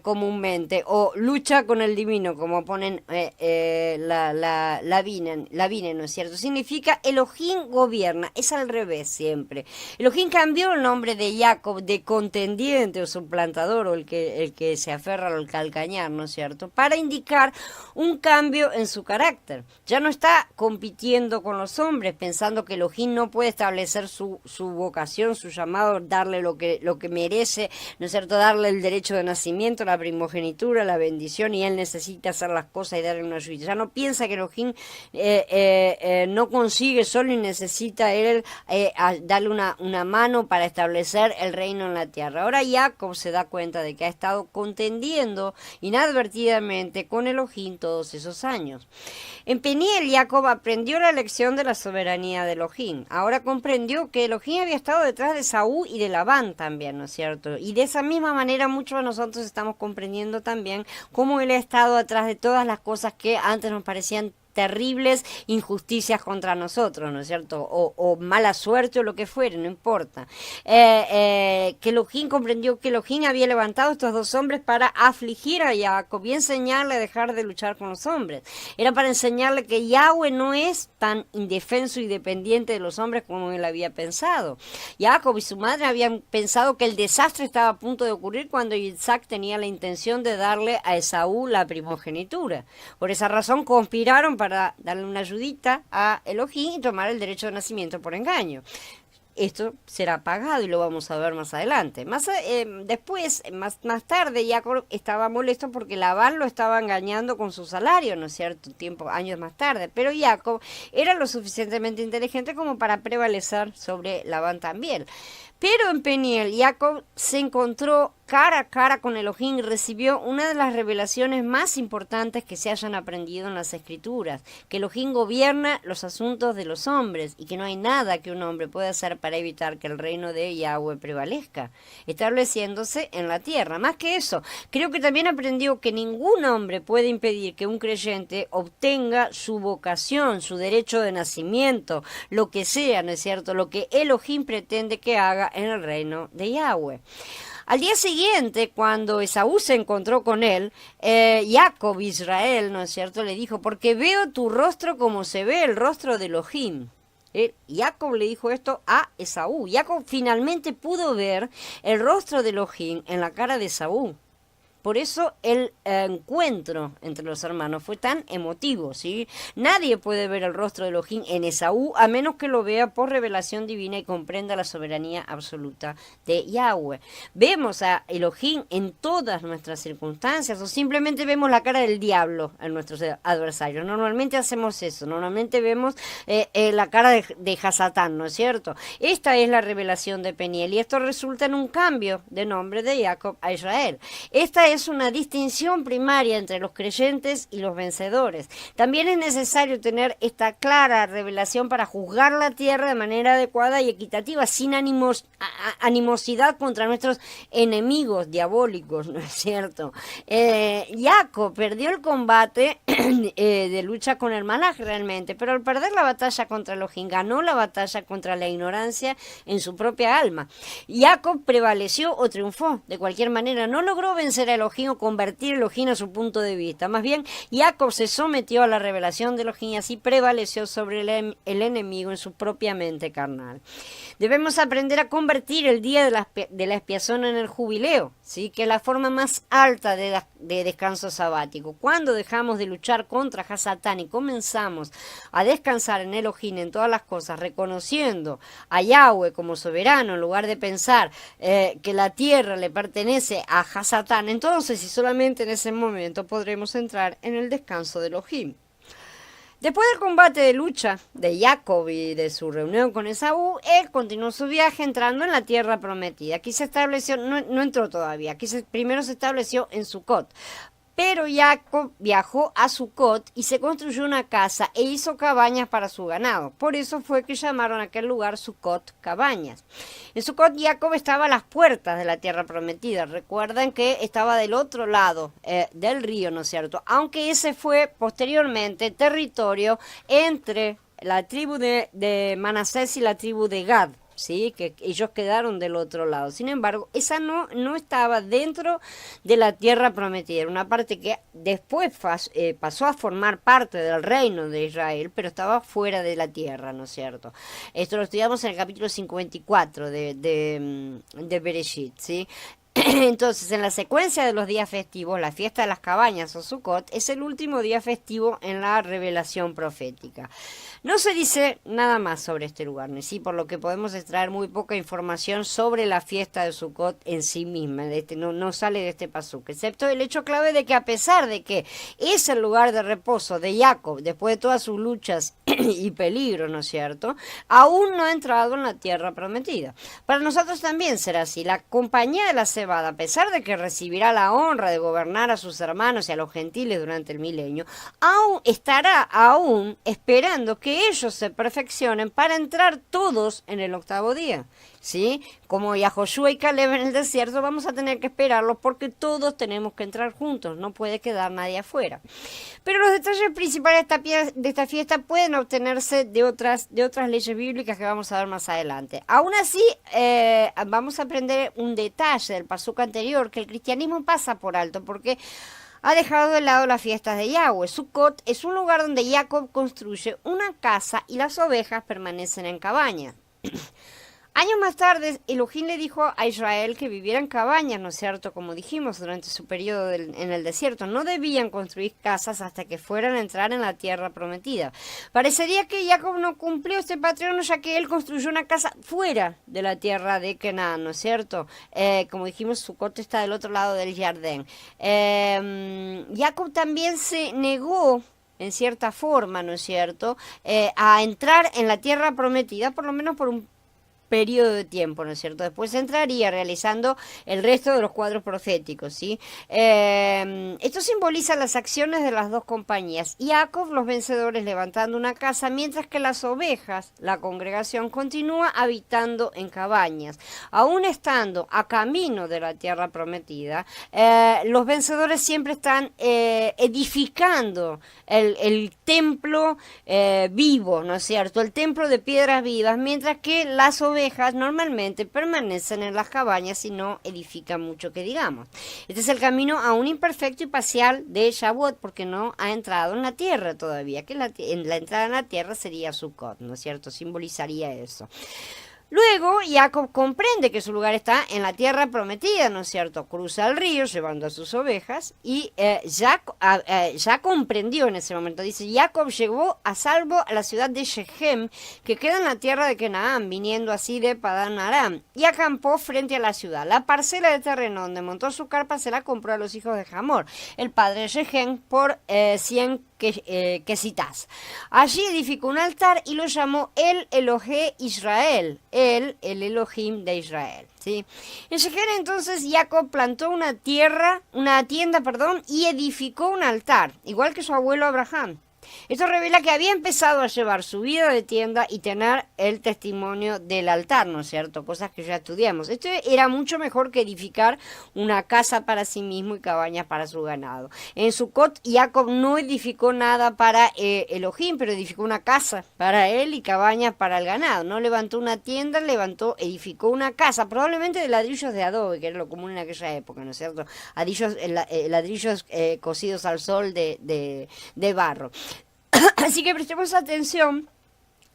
comúnmente, o lucha con el divino, como ponen la Bine, ¿no es cierto? Significa Elohim gobierna, es al revés siempre. Elohim cambió el nombre de Jacob de contendiente o suplantador, o el que se aferra al calcañar, ¿no es cierto? Para indicar un cambio en su carácter. Ya no está compitiendo con los hombres, pensando que Elohim no puede establecer su vocación, su llamado, darle lo que merece, ¿no es cierto? Darle el derecho de nacimiento, la primogenitura, la bendición, y él necesita hacer las cosas y darle una ayuda. Ya no piensa que Elohim no consigue solo y necesita él darle una mano para establecer el reino en la tierra. Ahora Jacob se da cuenta de que ha estado contendiendo inadvertidamente con Elohim todos esos años. En Peniel, Jacob aprendió la lección de la soberanía de Elohim. Ahora comprendió que Elohim había estado detrás de Saúl y de Labán también, ¿no es cierto? Y de esa misma manera muchos de nosotros estamos comprendiendo también cómo él ha estado detrás de todas las cosas que antes nos parecían terribles injusticias contra nosotros, ¿no es cierto? O mala suerte o lo que fuere, no importa. Que Elohim comprendió que Elohim había levantado a estos dos hombres para afligir a Jacob y enseñarle a dejar de luchar con los hombres. Era para enseñarle que Yahweh no es tan indefenso y dependiente de los hombres como él había pensado. Jacob y su madre habían pensado que el desastre estaba a punto de ocurrir cuando Isaac tenía la intención de darle a Esaú la primogenitura. Por esa razón conspiraron para darle una ayudita a Elohim y tomar el derecho de nacimiento por engaño. Esto será pagado y lo vamos a ver más adelante. Después, más tarde, Jacob estaba molesto porque Labán lo estaba engañando con su salario, ¿no es cierto? Años más tarde. Pero Jacob era lo suficientemente inteligente como para prevalecer sobre Labán también. Pero en Peniel, Jacob se encontró cara a cara con Elohim y recibió una de las revelaciones más importantes que se hayan aprendido en las Escrituras, que Elohim gobierna los asuntos de los hombres y que no hay nada que un hombre pueda hacer para evitar que el reino de Yahweh prevalezca, estableciéndose en la tierra. Más que eso, creo que también aprendió que ningún hombre puede impedir que un creyente obtenga su vocación, su derecho de nacimiento, lo que sea, ¿no es cierto?, lo que Elohim pretende que haga en el reino de Yahweh. Al día siguiente, cuando Esaú se encontró con él, Jacob, Israel, ¿no es cierto?, le dijo, porque veo tu rostro como se ve el rostro de Elohim. Jacob le dijo esto a Esaú. Jacob finalmente pudo ver el rostro de Elohim en la cara de Esaú. Por eso el encuentro entre los hermanos fue tan emotivo, ¿sí? Nadie puede ver el rostro de Elohim en Esaú a menos que lo vea por revelación divina y comprenda la soberanía absoluta de Yahweh. Vemos a Elohim en todas nuestras circunstancias o simplemente vemos la cara del diablo en nuestros adversarios. Normalmente hacemos eso, normalmente vemos la cara de Hasatán, ¿no es cierto? Esta es la revelación de Peniel y esto resulta en un cambio de nombre de Jacob a Israel. Esta es una distinción primaria entre los creyentes y los vencedores. También es necesario tener esta clara revelación para juzgar la tierra de manera adecuada y equitativa, sin animosidad contra nuestros enemigos diabólicos, ¿no es cierto? Jacob perdió el combate de lucha con el Malaj realmente, pero al perder la batalla contra Elohim, ganó la batalla contra la ignorancia en su propia alma. Jacob prevaleció o triunfó. De cualquier manera, no logró vencer a Elohim o convertir a Elohim a su punto de vista. Más bien, Jacob se sometió a la revelación de Elohim y así prevaleció sobre el enemigo en su propia mente carnal. Debemos aprender a convertir el día de la expiación en el jubileo, ¿sí? Que es la forma más alta de descanso sabático. Cuando dejamos de luchar contra Hasatán y comenzamos a descansar en Elohim en todas las cosas, reconociendo a Yahweh como soberano en lugar de pensar que la tierra le pertenece a Hasatán, entonces y solamente en ese momento podremos entrar en el descanso de Elohim. Después del combate de lucha de Jacob y de su reunión con Esaú, él continuó su viaje entrando en la tierra prometida. Aquí se estableció, no entró todavía, aquí primero se estableció en Sucot. Pero Jacob viajó a Sucot y se construyó una casa e hizo cabañas para su ganado. Por eso fue que llamaron a aquel lugar Sucot cabañas. En Sucot Jacob estaba a las puertas de la tierra prometida. Recuerdan que estaba del otro lado del río, ¿no es cierto? Aunque ese fue posteriormente territorio entre la tribu de Manasés y la tribu de Gad. Sí, que ellos quedaron del otro lado. Sin embargo, esa no estaba dentro de la tierra prometida. Era una parte que después pasó a formar parte del reino de Israel, pero estaba fuera de la tierra, ¿no es cierto? Esto lo estudiamos en el capítulo 54 de Bereshit, ¿sí? Entonces, en la secuencia de los días festivos, la fiesta de las cabañas o Sukkot es el último día festivo en la revelación profética. No se dice nada más sobre este lugar, ni sí, por lo que podemos extraer muy poca información sobre la fiesta de Sukkot en sí misma. No sale de este pasuk, excepto el hecho clave de que a pesar de que es el lugar de reposo de Jacob, después de todas sus luchas y peligros, ¿no es cierto?, aún no ha entrado en la tierra prometida. Para nosotros también será así. La compañía de la cebada, a pesar de que recibirá la honra de gobernar a sus hermanos y a los gentiles durante el milenio, aún estará esperando que ellos se perfeccionen para entrar todos en el octavo día. ¿Sí? Como Josué y Caleb en el desierto, vamos a tener que esperarlos porque todos tenemos que entrar juntos, no puede quedar nadie afuera. Pero los detalles principales de esta fiesta pueden obtenerse de otras leyes bíblicas que vamos a ver más adelante. Aún así, vamos a aprender un detalle del pasuk anterior que el cristianismo pasa por alto porque ha dejado de lado las fiestas de Yahweh. Sukkot es un lugar donde Jacob construye una casa y las ovejas permanecen en cabaña. Años más tarde, Elohim le dijo a Israel que viviera en cabañas, ¿no es cierto? Como dijimos, durante su periodo en el desierto. No debían construir casas hasta que fueran a entrar en la tierra prometida. Parecería que Jacob no cumplió este patrón, ya que él construyó una casa fuera de la tierra de Canaán, ¿no es cierto? Como dijimos, Sukkot está del otro lado del Jardín. Jacob también se negó, en cierta forma, ¿no es cierto?, a entrar en la tierra prometida, por lo menos por un periodo de tiempo, ¿no es cierto? Después entraría realizando el resto de los cuadros proféticos, ¿sí? Esto simboliza las acciones de las dos compañías. Jacob, los vencedores, levantando una casa, mientras que las ovejas, la congregación, continúa habitando en cabañas. Aún estando a camino de la tierra prometida, los vencedores siempre están edificando el templo vivo, ¿no es cierto? El templo de piedras vivas, mientras que las ovejas normalmente permanecen en las cabañas y no edifican mucho que digamos. Este es el camino aún imperfecto y parcial de Shavuot, porque no ha entrado en la tierra todavía, que la entrada en la tierra sería Sukkot, ¿no es cierto? Simbolizaría eso. Luego, Jacob comprende que su lugar está en la tierra prometida, ¿no es cierto? Cruza el río llevando a sus ovejas y ya comprendió en ese momento. Dice, Jacob llegó a salvo a la ciudad de Shechem, que queda en la tierra de Canaán, viniendo así de Padán Aram, y acampó frente a la ciudad. La parcela de terreno donde montó su carpa se la compró a los hijos de Hamor, el padre de Shechem, por 100 quesitas. Allí edificó un altar y lo llamó el Elohe Israel, el Elohim de Israel. ¿Sí? En Shechem entonces Jacob plantó una tienda, y edificó un altar, igual que su abuelo Abraham. Esto revela que había empezado a llevar su vida de tienda y tener el testimonio del altar, ¿no es cierto? Cosas que ya estudiamos. Esto era mucho mejor que edificar una casa para sí mismo y cabañas para su ganado. En Sukkot, Jacob no edificó nada para Elohim, pero edificó una casa para él y cabañas para el ganado. No levantó una tienda, edificó una casa, probablemente de ladrillos de adobe, que era lo común en aquella época, ¿no es cierto? Ladrillos cocidos al sol de barro. Así que prestemos atención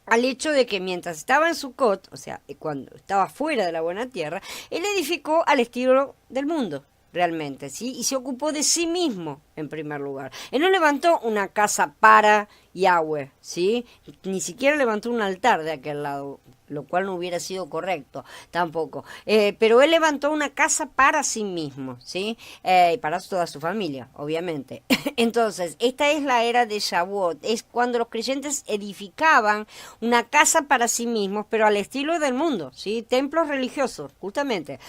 al hecho de que mientras estaba en Sukkot, o sea, cuando estaba fuera de la buena tierra, él edificó al estilo del mundo, realmente, ¿sí? Y se ocupó de sí mismo, en primer lugar. Él no levantó una casa para Yahweh, ¿sí? Ni siquiera levantó un altar de aquel lado, lo cual no hubiera sido correcto tampoco. Pero él levantó una casa para sí mismo, ¿sí? Y para toda su familia, obviamente. Entonces, esta es la era de Shavuot. Es cuando los creyentes edificaban una casa para sí mismos, pero al estilo del mundo, ¿sí? Templos religiosos, justamente.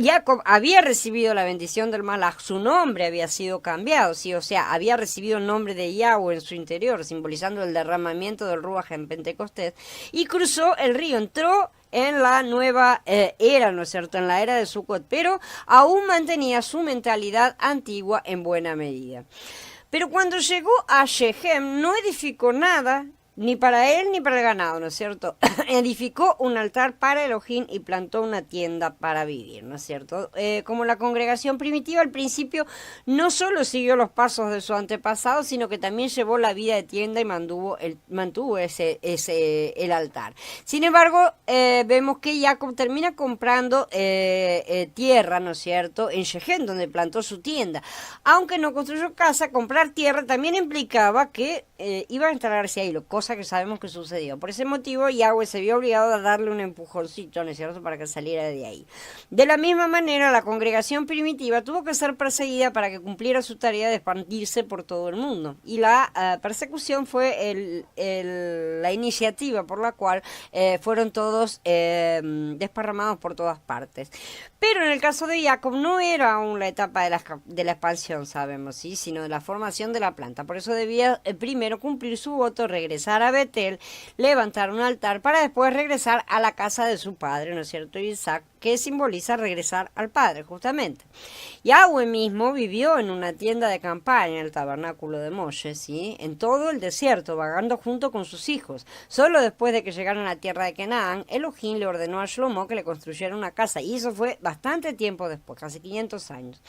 Jacob había recibido la bendición del Malach, su nombre había sido cambiado, ¿sí? O sea, había recibido el nombre de Yahweh en su interior, simbolizando el derramamiento del Ruach en Pentecostés, y cruzó el río, entró en la nueva era, ¿no es cierto?, en la era de Sukkot, pero aún mantenía su mentalidad antigua en buena medida. Pero cuando llegó a Shechem no edificó nada ni para él ni para el ganado, ¿no es cierto? Edificó un altar para Elohim y plantó una tienda para vivir, ¿no es cierto? Como la congregación primitiva, al principio no solo siguió los pasos de su antepasado, sino que también llevó la vida de tienda y mantuvo el altar. Sin embargo, vemos que Jacob termina comprando tierra, ¿no es cierto?, en Shechem, donde plantó su tienda. Aunque no construyó casa, comprar tierra también implicaba que iba a instalarse ahí, cosa que sabemos que sucedió. Por ese motivo, Yahweh se vio obligado a darle un empujoncito, ¿no es cierto?, para que saliera de ahí. De la misma manera, la congregación primitiva tuvo que ser perseguida para que cumpliera su tarea de expandirse por todo el mundo. Y la persecución fue la iniciativa por la cual fueron todos desparramados por todas partes. Pero en el caso de Jacob no era aún la etapa de la expansión, sabemos, ¿sí?, sino de la formación de la planta. Por eso debía primero cumplir su voto, regresar a Betel, levantar un altar para después regresar a la casa de su padre, ¿no es cierto?, Isaac, que simboliza regresar al padre, justamente. Yahweh mismo vivió en una tienda de campaña, el tabernáculo de Moshe, ¿sí?, en todo el desierto, vagando junto con sus hijos. Solo después de que llegaron a la tierra de Canaán, Elohim le ordenó a Shlomo que le construyera una casa, y eso fue bastante tiempo después, casi 500 años.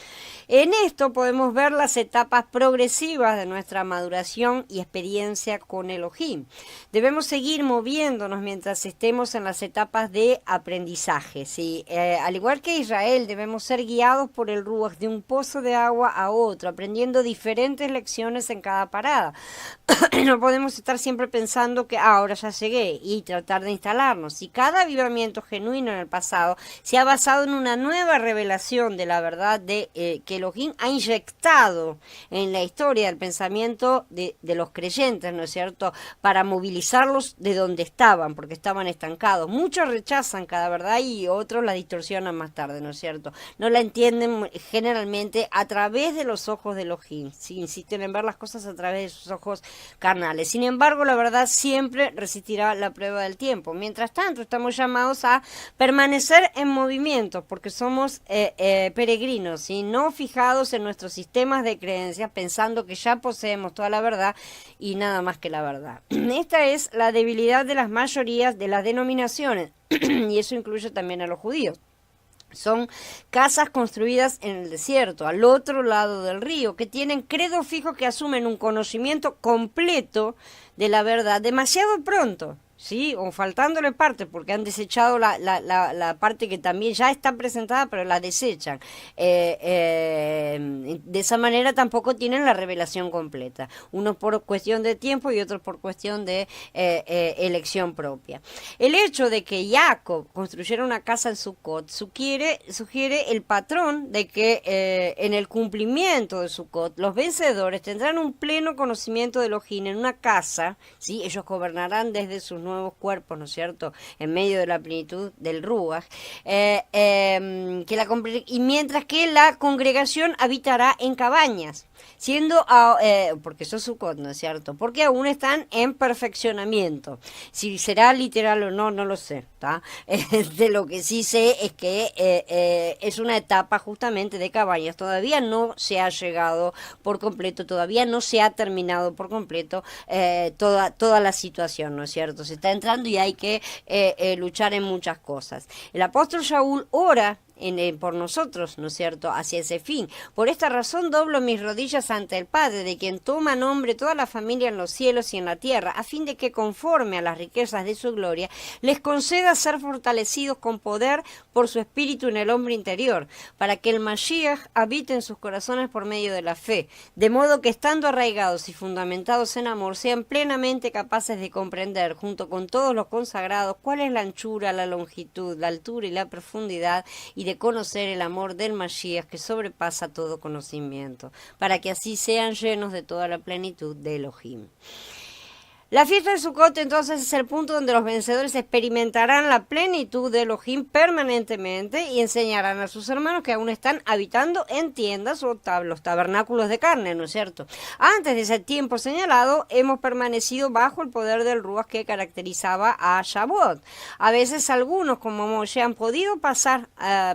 En esto podemos ver las etapas progresivas de nuestra maduración y experiencia con Elohim. Debemos seguir moviéndonos mientras estemos en las etapas de aprendizaje, ¿sí? Al igual que Israel, debemos ser guiados por el Ruach de un pozo de agua a otro, aprendiendo diferentes lecciones en cada parada. No podemos estar siempre pensando que ahora ya llegué y tratar de instalarnos. Si cada avivamiento genuino en el pasado se ha basado en una nueva revelación de la verdad de que Elohim ha inyectado en la historia del pensamiento de los creyentes, ¿no es cierto?, para movilizarlos de donde estaban, porque estaban estancados. Muchos rechazan cada verdad y otros la distorsionan más tarde, ¿no es cierto? No la entienden generalmente a través de los ojos de Elohim, ¿sí? Insisten en ver las cosas a través de sus ojos carnales. Sin embargo, la verdad siempre resistirá la prueba del tiempo. Mientras tanto, estamos llamados a permanecer en movimiento, porque somos peregrinos, y no fijados en nuestros sistemas de creencias, pensando que ya poseemos toda la verdad y nada más que la verdad. Esta es la debilidad de las mayorías de las denominaciones, y eso incluye también a los judíos. Son casas construidas en el desierto, al otro lado del río, que tienen credo fijo, que asumen un conocimiento completo de la verdad demasiado pronto, ¿sí? O faltándole parte, porque han desechado la parte que también ya está presentada, pero la desechan. De esa manera tampoco tienen la revelación completa. Unos por cuestión de tiempo y otros por cuestión de elección propia. El hecho de que Jacob construyera una casa en Sucot sugiere el patrón de que en el cumplimiento de Sucot los vencedores tendrán un pleno conocimiento de Elohim en una casa, ¿sí? Ellos gobernarán desde sus nuevos cuerpos, ¿no es cierto?, en medio de la plenitud del Ruach, y mientras que la congregación habitará en cabañas, siendo, porque eso es Sucot, ¿no es cierto?, porque aún están en perfeccionamiento. Si será literal o no, no lo sé, ¿tá? De lo que sí sé es que es una etapa justamente de cabañas, todavía no se ha llegado por completo, todavía no se ha terminado por completo toda la situación, ¿no es cierto? Se está entrando y hay que luchar en muchas cosas. El apóstol Shaul ora por nosotros, ¿no es cierto?, hacia ese fin. Por esta razón doblo mis rodillas ante el Padre, de quien toma nombre toda la familia en los cielos y en la tierra, a fin de que, conforme a las riquezas de su gloria, les conceda ser fortalecidos con poder por su espíritu en el hombre interior, para que el Mashiach habite en sus corazones por medio de la fe, de modo que, estando arraigados y fundamentados en amor, sean plenamente capaces de comprender, junto con todos los consagrados, cuál es la anchura, la longitud, la altura y la profundidad, y de conocer el amor del Mashiach, que sobrepasa todo conocimiento, para que así sean llenos de toda la plenitud de Elohim. La fiesta de Sukkot entonces es el punto donde los vencedores experimentarán la plenitud de Elohim permanentemente y enseñarán a sus hermanos que aún están habitando en tiendas o los tabernáculos de carne, ¿no es cierto? Antes de ese tiempo señalado, hemos permanecido bajo el poder del Ruach que caracterizaba a Shavuot. A veces algunos, como Moshe, han podido pasar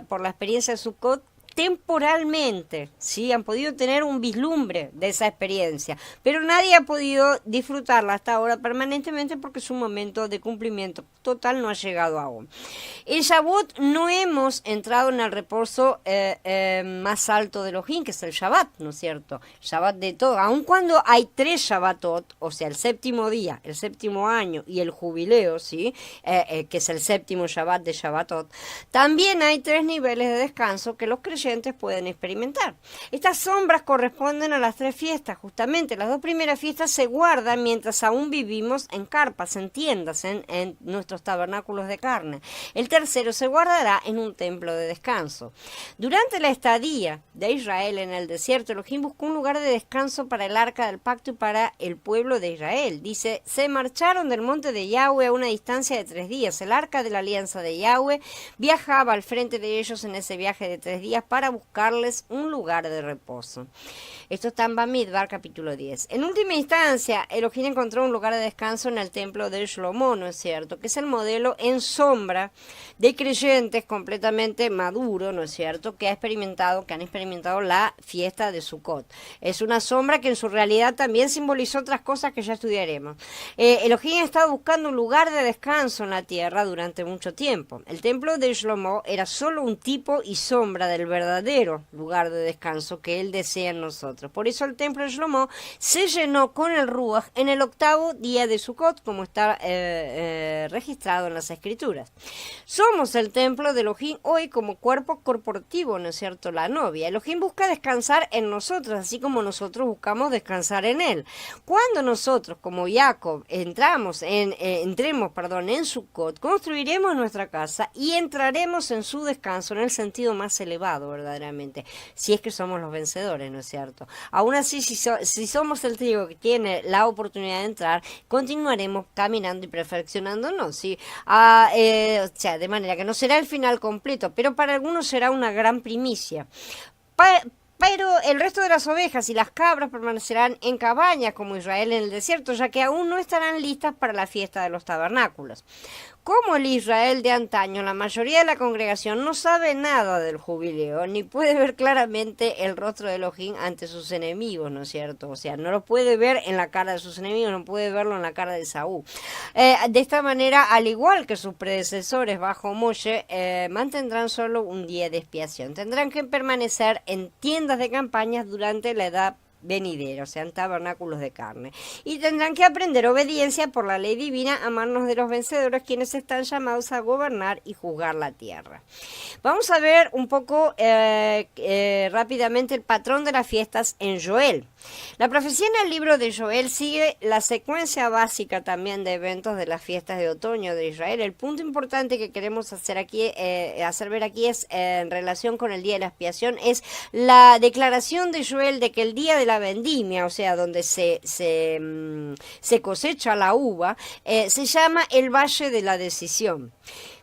por la experiencia de Sukkot temporalmente, ¿sí? Han podido tener un vislumbre de esa experiencia, pero nadie ha podido disfrutarla hasta ahora permanentemente porque su momento de cumplimiento total no ha llegado aún. En Shavuot no hemos entrado en el reposo más alto de Elohim, que es el Shabbat, ¿no es cierto? Shabbat de todo, aun cuando hay 3 Shabbatot, o sea, el séptimo día, el séptimo año y el jubileo, ¿sí? Que es el séptimo Shabbat de Shabbatot, también hay 3 niveles de descanso que los creyentes pueden experimentar. Estas sombras corresponden a las 3 fiestas, justamente. Las 2 primeras fiestas se guardan mientras aún vivimos en carpas, en tiendas, en nuestros tabernáculos de carne. El tercero se guardará en un templo de descanso. Durante la estadía de Israel en el desierto, Elohim buscó un lugar de descanso para el arca del pacto y para el pueblo de Israel. Dice, se marcharon del monte de Yahweh a una distancia de 3 días. El arca de la alianza de Yahweh viajaba al frente de ellos en ese viaje de 3 días para buscarles un lugar de reposo. Esto está en Bamidbar, capítulo 10. En última instancia, Elohim encontró un lugar de descanso en el templo de Shlomo, ¿no es cierto? Que es el modelo en sombra de creyentes completamente maduro, ¿no es cierto? Que han experimentado la fiesta de Sukkot. Es una sombra que en su realidad también simbolizó otras cosas que ya estudiaremos. Elohim ha estado buscando un lugar de descanso en la tierra durante mucho tiempo. El templo de Shlomo era solo un tipo y sombra del verdadero lugar de descanso que él desea en nosotros. Por eso el templo de Shlomo se llenó con el Ruach en el 8º día de Sukkot, como está registrado en las Escrituras. Somos el templo de Elohim hoy como cuerpo corporativo, ¿no es cierto? La novia. Elohim busca descansar en nosotros, así como nosotros buscamos descansar en él. Cuando nosotros, como Jacob, entremos en Sukkot, construiremos nuestra casa y entraremos en su descanso en el sentido más elevado, verdaderamente, si es que somos los vencedores, ¿no es cierto? Aún así, si somos el trigo que tiene la oportunidad de entrar, continuaremos caminando y perfeccionándonos, ¿sí? O sea, de manera que no será el final completo, pero para algunos será una gran primicia. Pero el resto de las ovejas y las cabras permanecerán en cabañas como Israel en el desierto, ya que aún no estarán listas para la fiesta de los tabernáculos. Como el Israel de antaño, la mayoría de la congregación no sabe nada del jubileo, ni puede ver claramente el rostro de Elohim ante sus enemigos, ¿no es cierto? O sea, no lo puede ver en la cara de sus enemigos, no puede verlo en la cara de Saúl. De esta manera, al igual que sus predecesores bajo Moshe, mantendrán solo un día de expiación. Tendrán que permanecer en tiendas de campañas durante la edad venidero, sean tabernáculos de carne, y tendrán que aprender obediencia por la ley divina a manos de los vencedores, quienes están llamados a gobernar y juzgar la tierra. Vamos a ver un poco rápidamente el patrón de las fiestas en Joel. La profecía en el libro de Joel sigue la secuencia básica también de eventos de las fiestas de otoño de Israel. El punto importante que queremos hacer ver aquí es en relación con el día de la expiación, es la declaración de Joel de que el día de la vendimia, o sea, donde se cosecha la uva, se llama el Valle de la Decisión.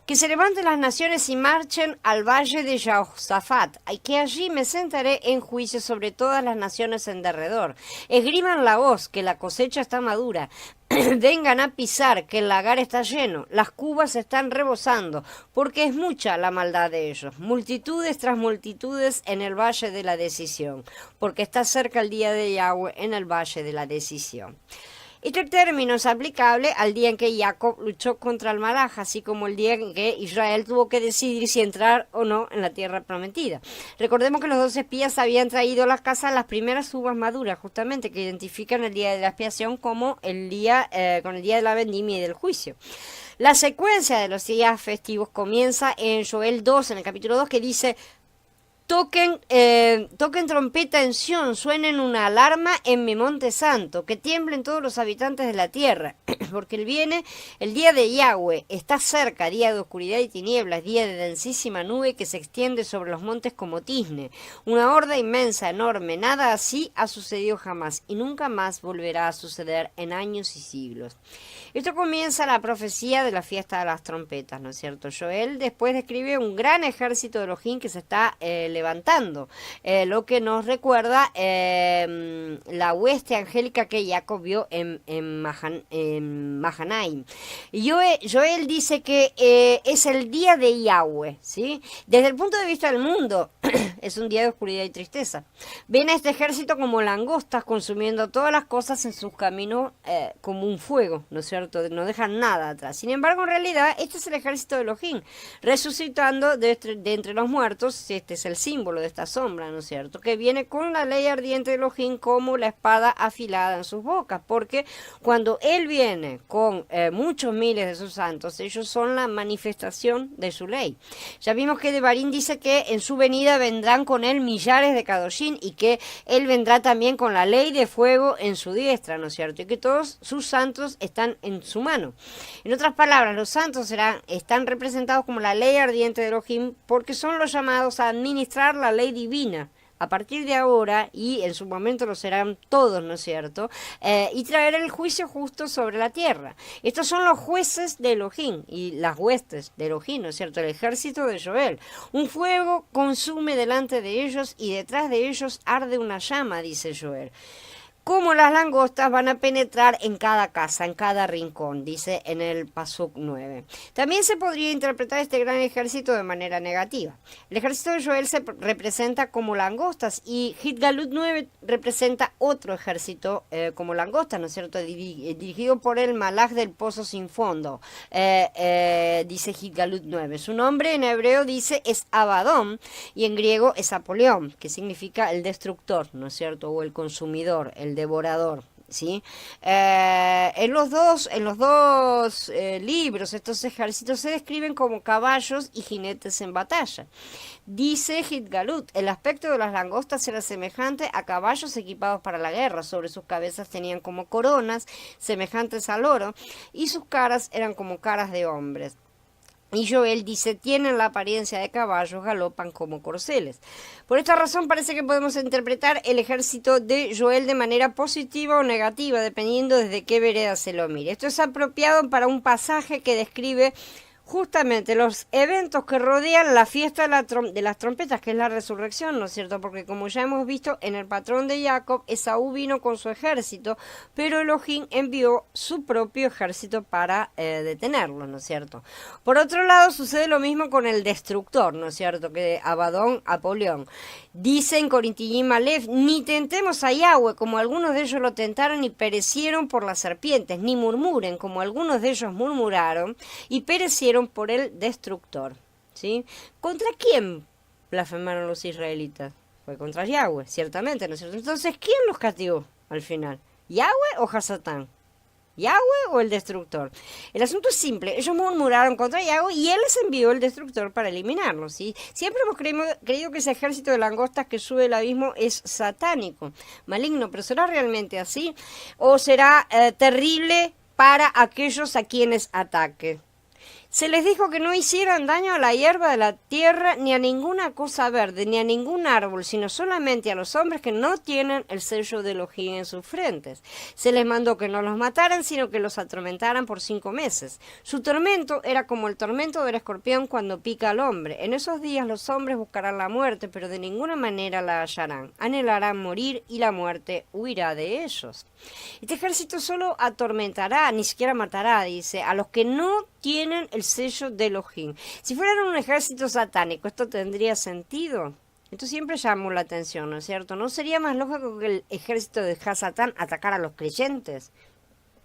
Que se levanten las naciones y marchen al valle de Jehosafat, y que allí me sentaré en juicio sobre todas las naciones en derredor. Esgriman la voz, que la cosecha está madura. Vengan a pisar, que el lagar está lleno, las cubas están rebosando, porque es mucha la maldad de ellos. Multitudes tras multitudes en el valle de la decisión, porque está cerca el día de Yahweh en el valle de la decisión. Este término es aplicable al día en que Jacob luchó contra el Malaj, así como el día en que Israel tuvo que decidir si entrar o no en la tierra prometida. Recordemos que los 12 espías habían traído a la casa las primeras uvas maduras, justamente, que identifican el día de la expiación como el día, con el día de la vendimia y del juicio. La secuencia de los días festivos comienza en Joel 2, en el capítulo 2, que dice: Toquen trompeta en Sión, suenen una alarma en mi monte santo, que tiemblen todos los habitantes de la tierra, porque viene el día de Yahweh, está cerca, día de oscuridad y tinieblas, día de densísima nube que se extiende sobre los montes como tizne, una horda inmensa, enorme, nada así ha sucedido jamás, y nunca más volverá a suceder en años y siglos. Esto comienza la profecía de la fiesta de las trompetas, ¿no es cierto? Joel después describe un gran ejército de Elohim que se está levantando levantando, lo que nos recuerda la hueste angélica que Jacob vio en Mahanaim. Y Joel dice que es el día de Yahweh, ¿sí? Desde el punto de vista del mundo, es un día de oscuridad y tristeza. Ven a este ejército como langostas consumiendo todas las cosas en sus caminos como un fuego, ¿no es cierto? No dejan nada atrás. Sin embargo, en realidad, este es el ejército de Elohim, resucitando de entre los muertos. Este es el símbolo de esta sombra, ¿no es cierto? Que viene con la ley ardiente de Elohim como la espada afilada en sus bocas, porque cuando él viene con muchos miles de sus santos, ellos son la manifestación de su ley. Ya vimos que Devarim dice que en su venida vendrán con él millares de Kadoshim y que él vendrá también con la ley de fuego en su diestra, ¿no es cierto? Y que todos sus santos están en su mano. En otras palabras, los santos están representados como la ley ardiente de Elohim porque son los llamados a administrar la ley divina a partir de ahora, y en su momento lo serán todos, ¿no es cierto? Y traer el juicio justo sobre la tierra. Estos son los jueces de Elohim y las huestes de Elohim, ¿no es cierto? El ejército de Joel. Un fuego consume delante de ellos y detrás de ellos arde una llama, dice Joel. Como las langostas van a penetrar en cada casa, en cada rincón, dice en el Pasuk 9. También se podría interpretar este gran ejército de manera negativa. El ejército de Joel se representa como langostas y Hitgalut 9 representa otro ejército como langostas, ¿no es cierto? Dirigido por el Malach del pozo sin fondo, dice Hitgalut 9. Su nombre en hebreo dice es Abadón y en griego es Apolión, que significa el destructor, ¿no es cierto? O el consumidor, el devorador, ¿sí? En los dos libros, estos ejércitos se describen como caballos y jinetes en batalla. Dice Hitgalut, el aspecto de las langostas era semejante a caballos equipados para la guerra. Sobre sus cabezas tenían como coronas semejantes al oro y sus caras eran como caras de hombres. Y Joel dice, tienen la apariencia de caballos, galopan como corceles. Por esta razón parece que podemos interpretar el ejército de Joel de manera positiva o negativa, dependiendo desde qué vereda se lo mire. Esto es apropiado para un pasaje que describe justamente los eventos que rodean la fiesta de las trompetas, que es la resurrección, ¿no es cierto? Porque como ya hemos visto en el patrón de Jacob, Esaú vino con su ejército, pero Elohim envió su propio ejército para detenerlo, ¿no es cierto? Por otro lado, sucede lo mismo con el destructor, ¿no es cierto? Que Abadón, Apolión. Dice en Corintiyim Aleph, ni tentemos a Yahweh como algunos de ellos lo tentaron y perecieron por las serpientes, ni murmuren como algunos de ellos murmuraron y perecieron por el destructor, ¿sí? ¿Contra quién blasfemaron los israelitas? Fue contra Yahweh, ciertamente, ¿no es cierto? Entonces, ¿quién los castigó al final? ¿Yahweh o Hasatán? ¿Yahweh o el destructor? El asunto es simple, ellos murmuraron contra Yahweh y él les envió el destructor para eliminarlos, ¿sí? Siempre hemos creído que ese ejército de langostas que sube el abismo es satánico, maligno, pero ¿será realmente así? ¿O será terrible para aquellos a quienes ataque? Se les dijo que no hicieran daño a la hierba de la tierra, ni a ninguna cosa verde, ni a ningún árbol, sino solamente a los hombres que no tienen el sello de Elohim en sus frentes. Se les mandó que no los mataran, sino que los atormentaran por 5 meses. Su tormento era como el tormento del escorpión cuando pica al hombre. En esos días los hombres buscarán la muerte, pero de ninguna manera la hallarán. Anhelarán morir y la muerte huirá de ellos. Este ejército solo atormentará, ni siquiera matará, dice, a los que no tienen el sello de Elohim. Si fueran un ejército satánico, ¿esto tendría sentido? Esto siempre llamó la atención, ¿no es cierto? ¿No sería más lógico que el ejército de Hasatán atacara a los creyentes?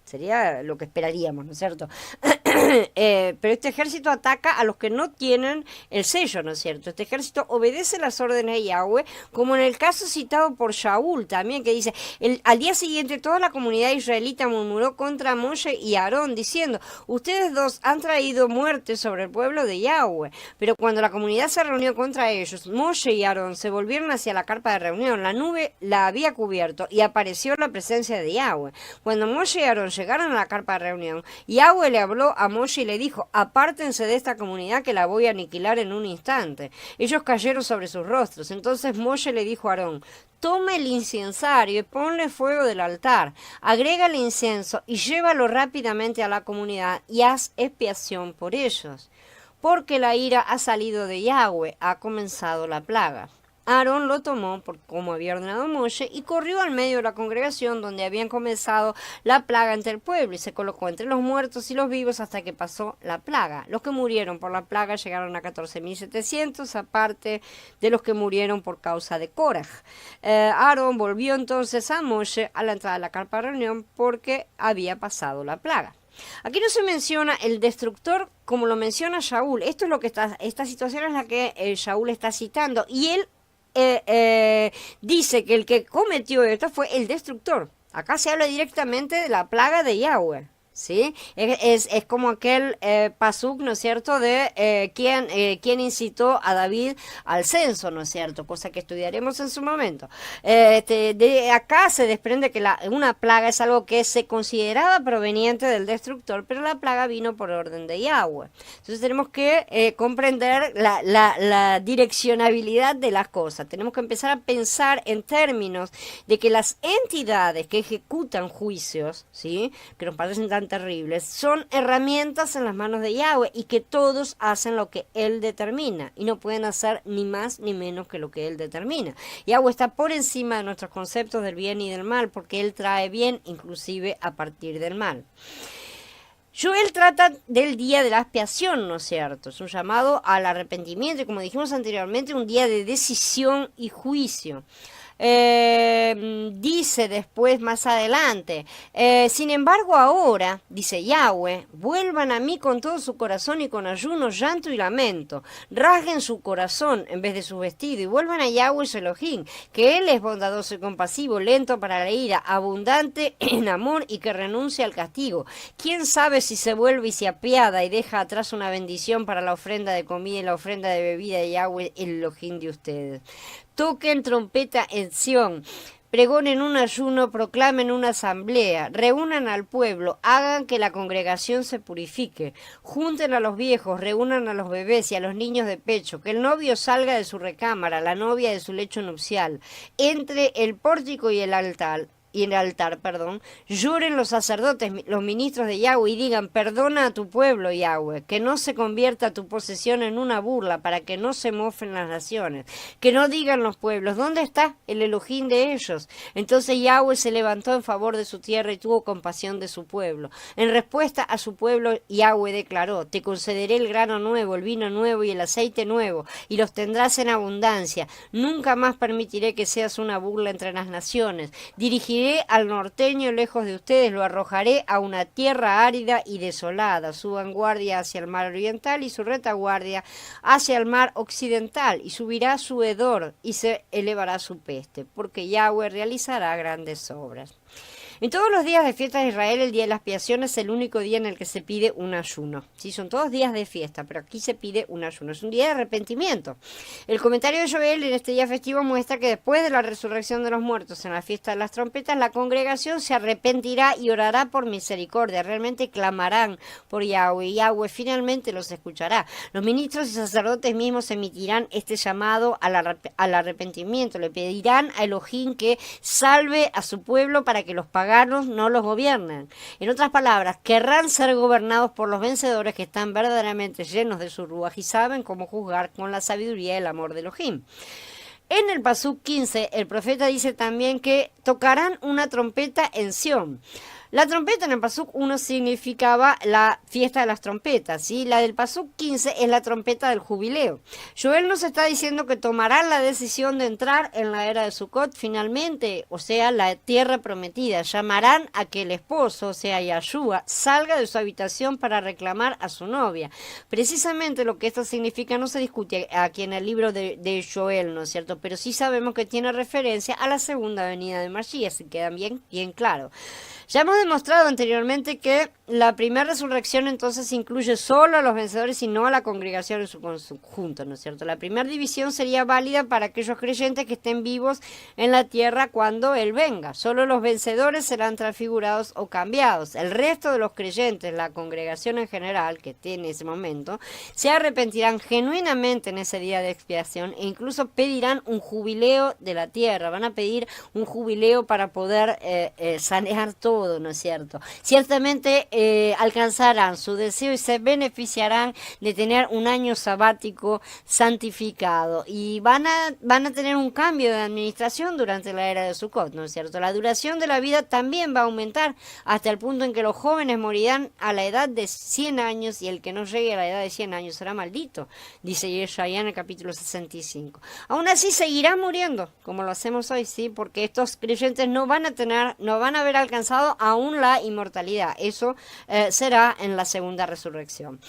Sería lo que esperaríamos, ¿no es cierto? Pero este ejército ataca a los que no tienen el sello, ¿no es cierto? Este ejército obedece las órdenes de Yahweh, como en el caso citado por Shaul también, que dice, al día siguiente toda la comunidad israelita murmuró contra Moshe y Aarón, diciendo, ustedes dos han traído muerte sobre el pueblo de Yahweh. Pero cuando la comunidad se reunió contra ellos, Moshe y Aarón se volvieron hacia la carpa de reunión, la nube la había cubierto y apareció la presencia de Yahweh. Cuando Moshe y Aarón llegaron a la carpa de reunión, Yahweh le habló a Moshe y le dijo, apártense de esta comunidad que la voy a aniquilar en un instante. Ellos cayeron sobre sus rostros. Entonces Moshe le dijo a Aarón, toma el incensario y ponle fuego del altar, agrega el incienso y llévalo rápidamente a la comunidad y haz expiación por ellos, porque la ira ha salido de Yahweh, ha comenzado la plaga. Aarón lo tomó, como había ordenado Moshe, y corrió al medio de la congregación donde habían comenzado la plaga entre el pueblo, y se colocó entre los muertos y los vivos hasta que pasó la plaga. Los que murieron por la plaga llegaron a 14.700, aparte de los que murieron por causa de Koraj. Aarón volvió entonces a Moshe a la entrada de la carpa de reunión porque había pasado la plaga. Aquí no se menciona el destructor como lo menciona Shaul. Esto es lo que esta situación es la que Shaul está citando, y él dice que el que cometió esto fue el destructor. Acá se habla directamente de la plaga de Yahweh, ¿sí? Es como aquel pasuk, ¿no es cierto?, de quien incitó a David al censo, ¿no es cierto?, cosa que estudiaremos en su momento. De acá se desprende que una plaga es algo que se consideraba proveniente del destructor, pero la plaga vino por orden de Yahweh. Entonces tenemos que comprender la direccionabilidad de las cosas. Tenemos que empezar a pensar en términos de que las entidades que ejecutan juicios, ¿sí?, que nos parecen tan terribles, son herramientas en las manos de Yahweh, y que todos hacen lo que Él determina y no pueden hacer ni más ni menos que lo que Él determina. Yahweh está por encima de nuestros conceptos del bien y del mal, porque Él trae bien inclusive a partir del mal. Joel trata del día de la expiación, ¿no es cierto? Es un llamado al arrepentimiento y, como dijimos anteriormente, un día de decisión y juicio. Dice después más adelante, sin embargo ahora, dice Yahweh, vuelvan a mí con todo su corazón y con ayuno, llanto y lamento, rasguen su corazón en vez de su vestido y vuelvan a Yahweh su Elohim, que Él es bondadoso y compasivo, lento para la ira, abundante en amor y que renuncia al castigo. ¿Quién sabe si se vuelve y se apiada y deja atrás una bendición para la ofrenda de comida y la ofrenda de bebida de Yahweh, el Elohim de ustedes? Toquen trompeta en Sión, pregonen un ayuno, proclamen una asamblea, reúnan al pueblo, hagan que la congregación se purifique, junten a los viejos, reúnan a los bebés y a los niños de pecho, que el novio salga de su recámara, la novia de su lecho nupcial, entre el pórtico y el altar, lloren los sacerdotes, los ministros de Yahweh, y digan, perdona a tu pueblo, Yahweh, que no se convierta tu posesión en una burla, para que no se mofen las naciones, que no digan los pueblos, ¿dónde está el Elohim de ellos? Entonces Yahweh se levantó en favor de su tierra y tuvo compasión de su pueblo. En respuesta a su pueblo, Yahweh declaró, te concederé el grano nuevo, el vino nuevo y el aceite nuevo, y los tendrás en abundancia. Nunca más permitiré que seas una burla entre las naciones. Dirigiré al norteño lejos de ustedes, lo arrojaré a una tierra árida y desolada, su vanguardia hacia el mar oriental y su retaguardia hacia el mar occidental, y subirá su hedor y se elevará su peste, porque Yahweh realizará grandes obras. En todos los días de fiesta de Israel, el día de la expiación es el único día en el que se pide un ayuno. Sí, son todos días de fiesta, pero aquí se pide un ayuno. Es un día de arrepentimiento. El comentario de Joel en este día festivo muestra que después de la resurrección de los muertos en la fiesta de las trompetas, la congregación se arrepentirá y orará por misericordia. Realmente clamarán por Yahweh, y Yahweh finalmente los escuchará. Los ministros y sacerdotes mismos emitirán este llamado al arrepentimiento. Le pedirán a Elohim que salve a su pueblo para que los paganos no los gobiernen. En otras palabras, querrán ser gobernados por los vencedores que están verdaderamente llenos de su ruaj y saben cómo juzgar con la sabiduría y el amor de Elohim. En el pasuk 15, el profeta dice también que tocarán una trompeta en Sión. La trompeta en el pasuk 1 significaba la fiesta de las trompetas, ¿sí? La del pasuk 15 es la trompeta del jubileo. Joel nos está diciendo que tomarán la decisión de entrar en la era de Sukkot finalmente, o sea, la tierra prometida. Llamarán a que el esposo, o sea, Yahshua, salga de su habitación para reclamar a su novia. Precisamente lo que esto significa no se discute aquí en el libro de Joel, ¿no es cierto? Pero sí sabemos que tiene referencia a la segunda venida de Mashiach, si queda bien claro. Ya hemos demostrado anteriormente que la primera resurrección entonces incluye solo a los vencedores y no a la congregación en su conjunto, ¿no es cierto? La primera división sería válida para aquellos creyentes que estén vivos en la tierra cuando Él venga. Solo los vencedores serán transfigurados o cambiados. El resto de los creyentes, la congregación en general, que tiene ese momento, se arrepentirán genuinamente en ese día de expiación e incluso pedirán un jubileo de la tierra. Van a pedir un jubileo para poder sanear todo, ¿no ¿no es cierto? Ciertamente alcanzarán su deseo y se beneficiarán de tener un año sabático santificado. Y van a tener un cambio de administración durante la era de Sukkot, ¿no es cierto? La duración de la vida también va a aumentar hasta el punto en que los jóvenes morirán a la edad de 100 años y el que no llegue a la edad de 100 años será maldito, dice Yeshaya en el capítulo 65. Aún así seguirán muriendo, como lo hacemos hoy, sí, porque estos creyentes no van a haber alcanzado aún la inmortalidad. Eso será en la segunda resurrección.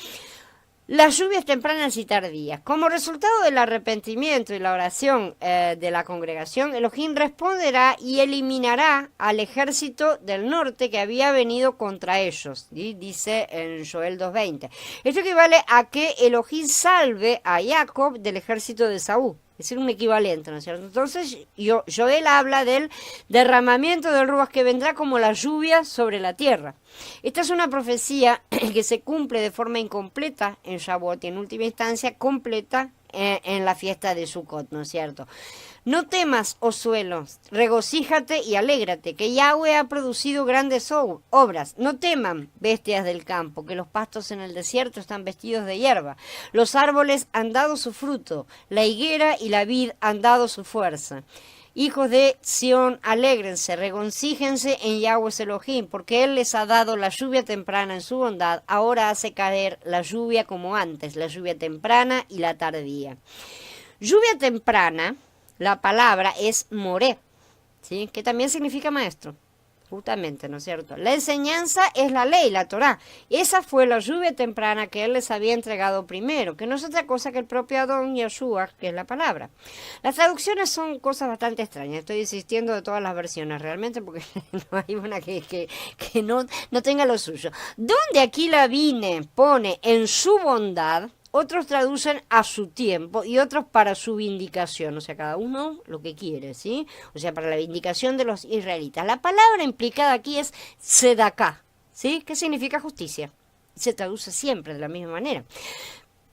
Las lluvias tempranas y tardías. Como resultado del arrepentimiento y la oración de la congregación, Elohim responderá y eliminará al ejército del norte que había venido contra ellos, ¿sí? Dice en Joel 2:20. Esto equivale a que Elohim salve a Jacob del ejército de Saúl. Es decir, un equivalente, ¿no es cierto? Entonces, Joel habla del derramamiento del Ruach que vendrá como la lluvia sobre la tierra. Esta es una profecía que se cumple de forma incompleta en Shavuot y en última instancia completa en la fiesta de Sukkot, ¿no es cierto? No temas, oh suelo, regocíjate y alégrate, que Yahweh ha producido grandes obras. No teman, bestias del campo, que los pastos en el desierto están vestidos de hierba. Los árboles han dado su fruto, la higuera y la vid han dado su fuerza. Hijos de Sión, alégrense, regocíjense en Yahweh Elohim, porque Él les ha dado la lluvia temprana en su bondad. Ahora hace caer la lluvia como antes, la lluvia temprana y la tardía. Lluvia temprana, la palabra es moré, ¿sí? Que también significa maestro, justamente, ¿no es cierto? La enseñanza es la ley, la Torá. Esa fue la lluvia temprana que Él les había entregado primero, que no es otra cosa que el propio Adón Yeshua, que es la palabra. Las traducciones son cosas bastante extrañas. Estoy insistiendo de todas las versiones, realmente, porque no hay una que no tenga lo suyo. Donde aquí la vine pone en su bondad, otros traducen a su tiempo y otros para su vindicación, o sea, cada uno lo que quiere, ¿sí? O sea, para la vindicación de los israelitas. La palabra implicada aquí es sedaká, ¿sí? ¿Qué significa justicia? Se traduce siempre de la misma manera.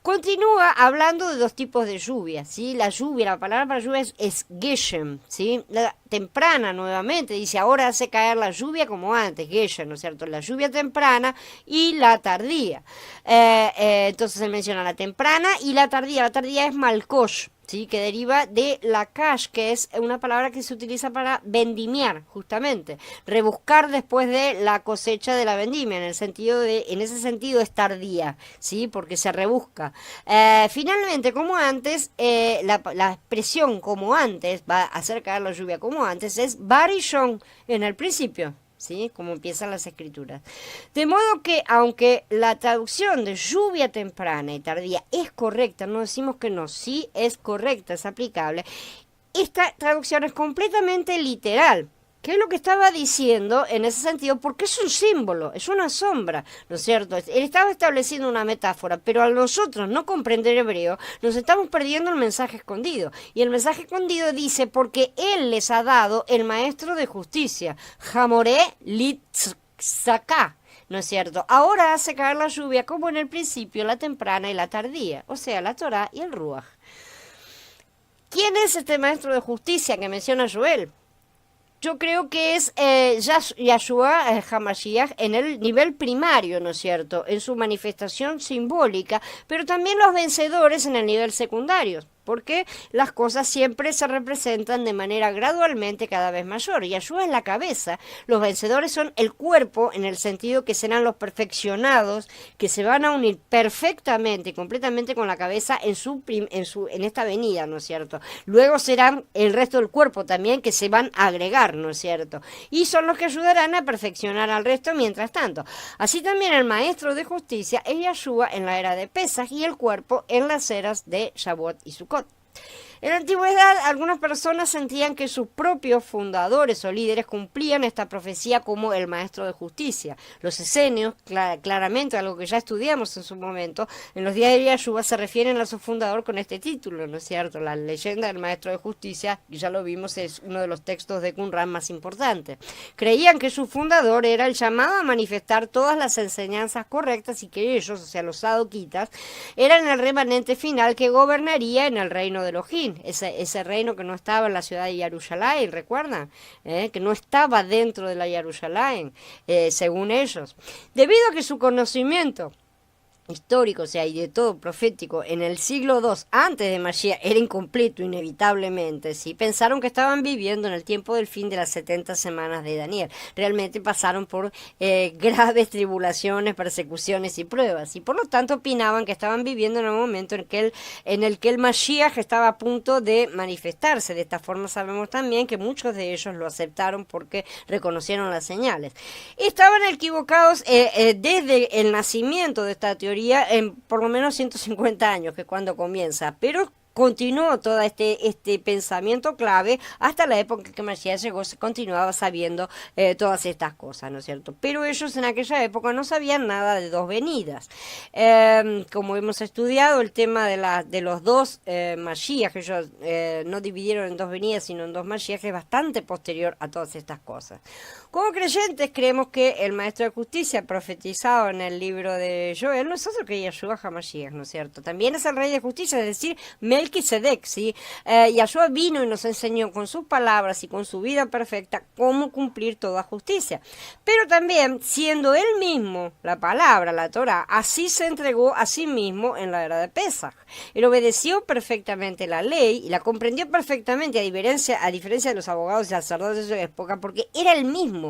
Continúa hablando de dos tipos de lluvia, ¿sí? La palabra para lluvia es geshem, ¿sí? La temprana nuevamente, dice, ahora hace caer la lluvia como antes, geshem, ¿no es cierto? La lluvia temprana y la tardía. Entonces se menciona la temprana y la tardía es malkosh, ¿sí? Que deriva de la kash, que es una palabra que se utiliza para vendimiar, justamente, rebuscar después de la cosecha de la vendimia, en ese sentido es tardía, ¿sí? Porque se rebusca. Finalmente, como antes, la expresión como antes, va a hacer caer la lluvia como antes, es barishon, en el principio, ¿sí? Como empiezan las escrituras. De modo que, aunque la traducción de lluvia temprana y tardía es correcta, no decimos que no, sí es correcta, es aplicable, esta traducción es completamente literal. ¿Qué es lo que estaba diciendo en ese sentido? Porque es un símbolo, es una sombra, ¿no es cierto? Él estaba estableciendo una metáfora, pero al nosotros no comprender hebreo, nos estamos perdiendo el mensaje escondido. Y el mensaje escondido dice, porque Él les ha dado el maestro de justicia, Hamoré Litzaka, ¿no es cierto? Ahora hace caer la lluvia como en el principio, la temprana y la tardía, o sea, la Torá y el Ruach. ¿Quién es este maestro de justicia que menciona Joel? Yo creo que es Yahshua HaMashiach en el nivel primario, ¿no es cierto? En su manifestación simbólica, pero también los vencedores en el nivel secundario, porque las cosas siempre se representan de manera gradualmente cada vez mayor. Yahshua es la cabeza, los vencedores son el cuerpo, en el sentido que serán los perfeccionados, que se van a unir perfectamente y completamente con la cabeza en esta venida, ¿no es cierto? Luego serán el resto del cuerpo también que se van a agregar, ¿no es cierto? Y son los que ayudarán a perfeccionar al resto mientras tanto. Así también el maestro de justicia es Yahshua en la era de Pesaj y el cuerpo en las eras de Shavuot y Sukkot. En la antigüedad, algunas personas sentían que sus propios fundadores o líderes cumplían esta profecía como el maestro de justicia. Los esenios, claramente, algo que ya estudiamos en su momento, en los días de Yahshua se refieren a su fundador con este título, ¿no es cierto? La leyenda del maestro de justicia, ya lo vimos, es uno de los textos de Qumran más importantes. Creían que su fundador era el llamado a manifestar todas las enseñanzas correctas y que ellos, o sea, los sadoquitas, eran el remanente final que gobernaría en el reino de Elohim. Jerusalén, ese reino que no estaba en la ciudad de Jerusalén, ¿recuerdan? Que no estaba dentro de la Jerusalén, según ellos. Debido a que su conocimiento histórico, o sea, y de todo profético, en el siglo II antes de Mashiach era incompleto inevitablemente, ¿sí? Pensaron que estaban viviendo en el tiempo del fin de las 70 semanas de Daniel. Realmente pasaron por graves tribulaciones, persecuciones y pruebas, y por lo tanto opinaban que estaban viviendo en un momento en el que el Mashiach estaba a punto de manifestarse. De esta forma sabemos también que muchos de ellos lo aceptaron porque reconocieron las señales. Estaban equivocados desde el nacimiento de esta teoría en por lo menos 150 años, que es cuando comienza, pero continuó todo este pensamiento clave hasta la época en que Mashiach llegó, se continuaba sabiendo todas estas cosas, ¿no es cierto? Pero ellos en aquella época no sabían nada de dos venidas. Como hemos estudiado, el tema de los dos Mashiach, que ellos no dividieron en dos venidas, sino en dos Mashiach, es bastante posterior a todas estas cosas. Como creyentes creemos que el Maestro de Justicia profetizado en el libro de Joel no es otro que Yeshua HaMashiach, ¿no es cierto? También es el Rey de Justicia, es decir, Melquisedec, ¿sí? Yeshua vino y nos enseñó con sus palabras y con su vida perfecta cómo cumplir toda justicia. Pero también, siendo él mismo la palabra, la Torah, así se entregó a sí mismo en la era de Pesaj. Él obedeció perfectamente la ley y la comprendió perfectamente, a diferencia de los abogados y sacerdotes de su época, porque era el mismo.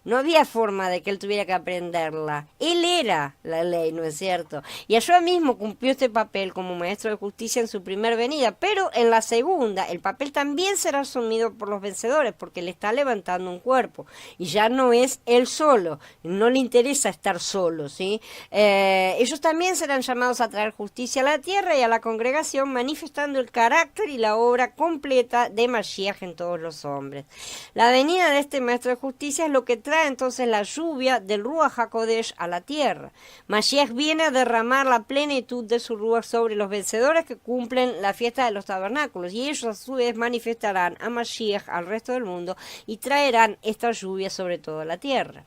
No había forma de que él tuviera que aprenderla. Él era la ley, ¿no es cierto? Y Yeshua mismo cumplió este papel como maestro de justicia en su primera venida, pero en la segunda el papel también será asumido por los vencedores, porque le está levantando un cuerpo. Y ya no es él solo, no le interesa estar solo, ¿sí? Ellos también serán llamados a traer justicia a la tierra y a la congregación, manifestando el carácter y la obra completa de Mashiach en todos los hombres. La venida de este maestro de justicia es lo que trae entonces la lluvia del Ruach HaKodesh a la tierra. Mashiach viene a derramar la plenitud de su Ruach sobre los vencedores que cumplen la fiesta de los tabernáculos, y ellos a su vez manifestarán a Mashiach al resto del mundo y traerán esta lluvia sobre toda la tierra.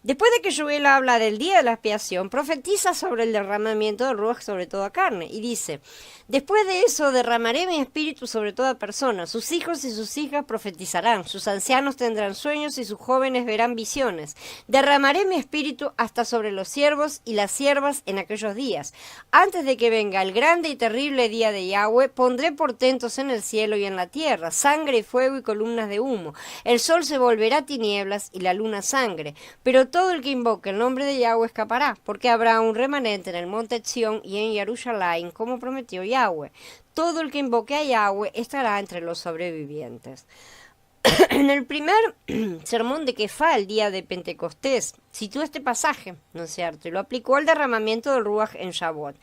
Después de que Joel habla del día de la expiación, profetiza sobre el derramamiento del Ruach sobre toda carne, y dice: después de eso derramaré mi espíritu sobre toda persona, sus hijos y sus hijas profetizarán, sus ancianos tendrán sueños y sus jóvenes verán visiones. Derramaré mi espíritu hasta sobre los siervos y las siervas en aquellos días. Antes de que venga el grande y terrible día de Yahweh, pondré portentos en el cielo y en la tierra, sangre y fuego y columnas de humo. El sol se volverá tinieblas y la luna sangre, pero todo el que invoque el nombre de Yahweh escapará, porque habrá un remanente en el monte Sión y en Jerusalén, como prometió Yahweh. Todo el que invoque a Yahweh estará entre los sobrevivientes. En el primer sermón de Kefá, el día de Pentecostés, citó este pasaje, ¿no es cierto? Y lo aplicó al derramamiento del Ruach en Shavuot.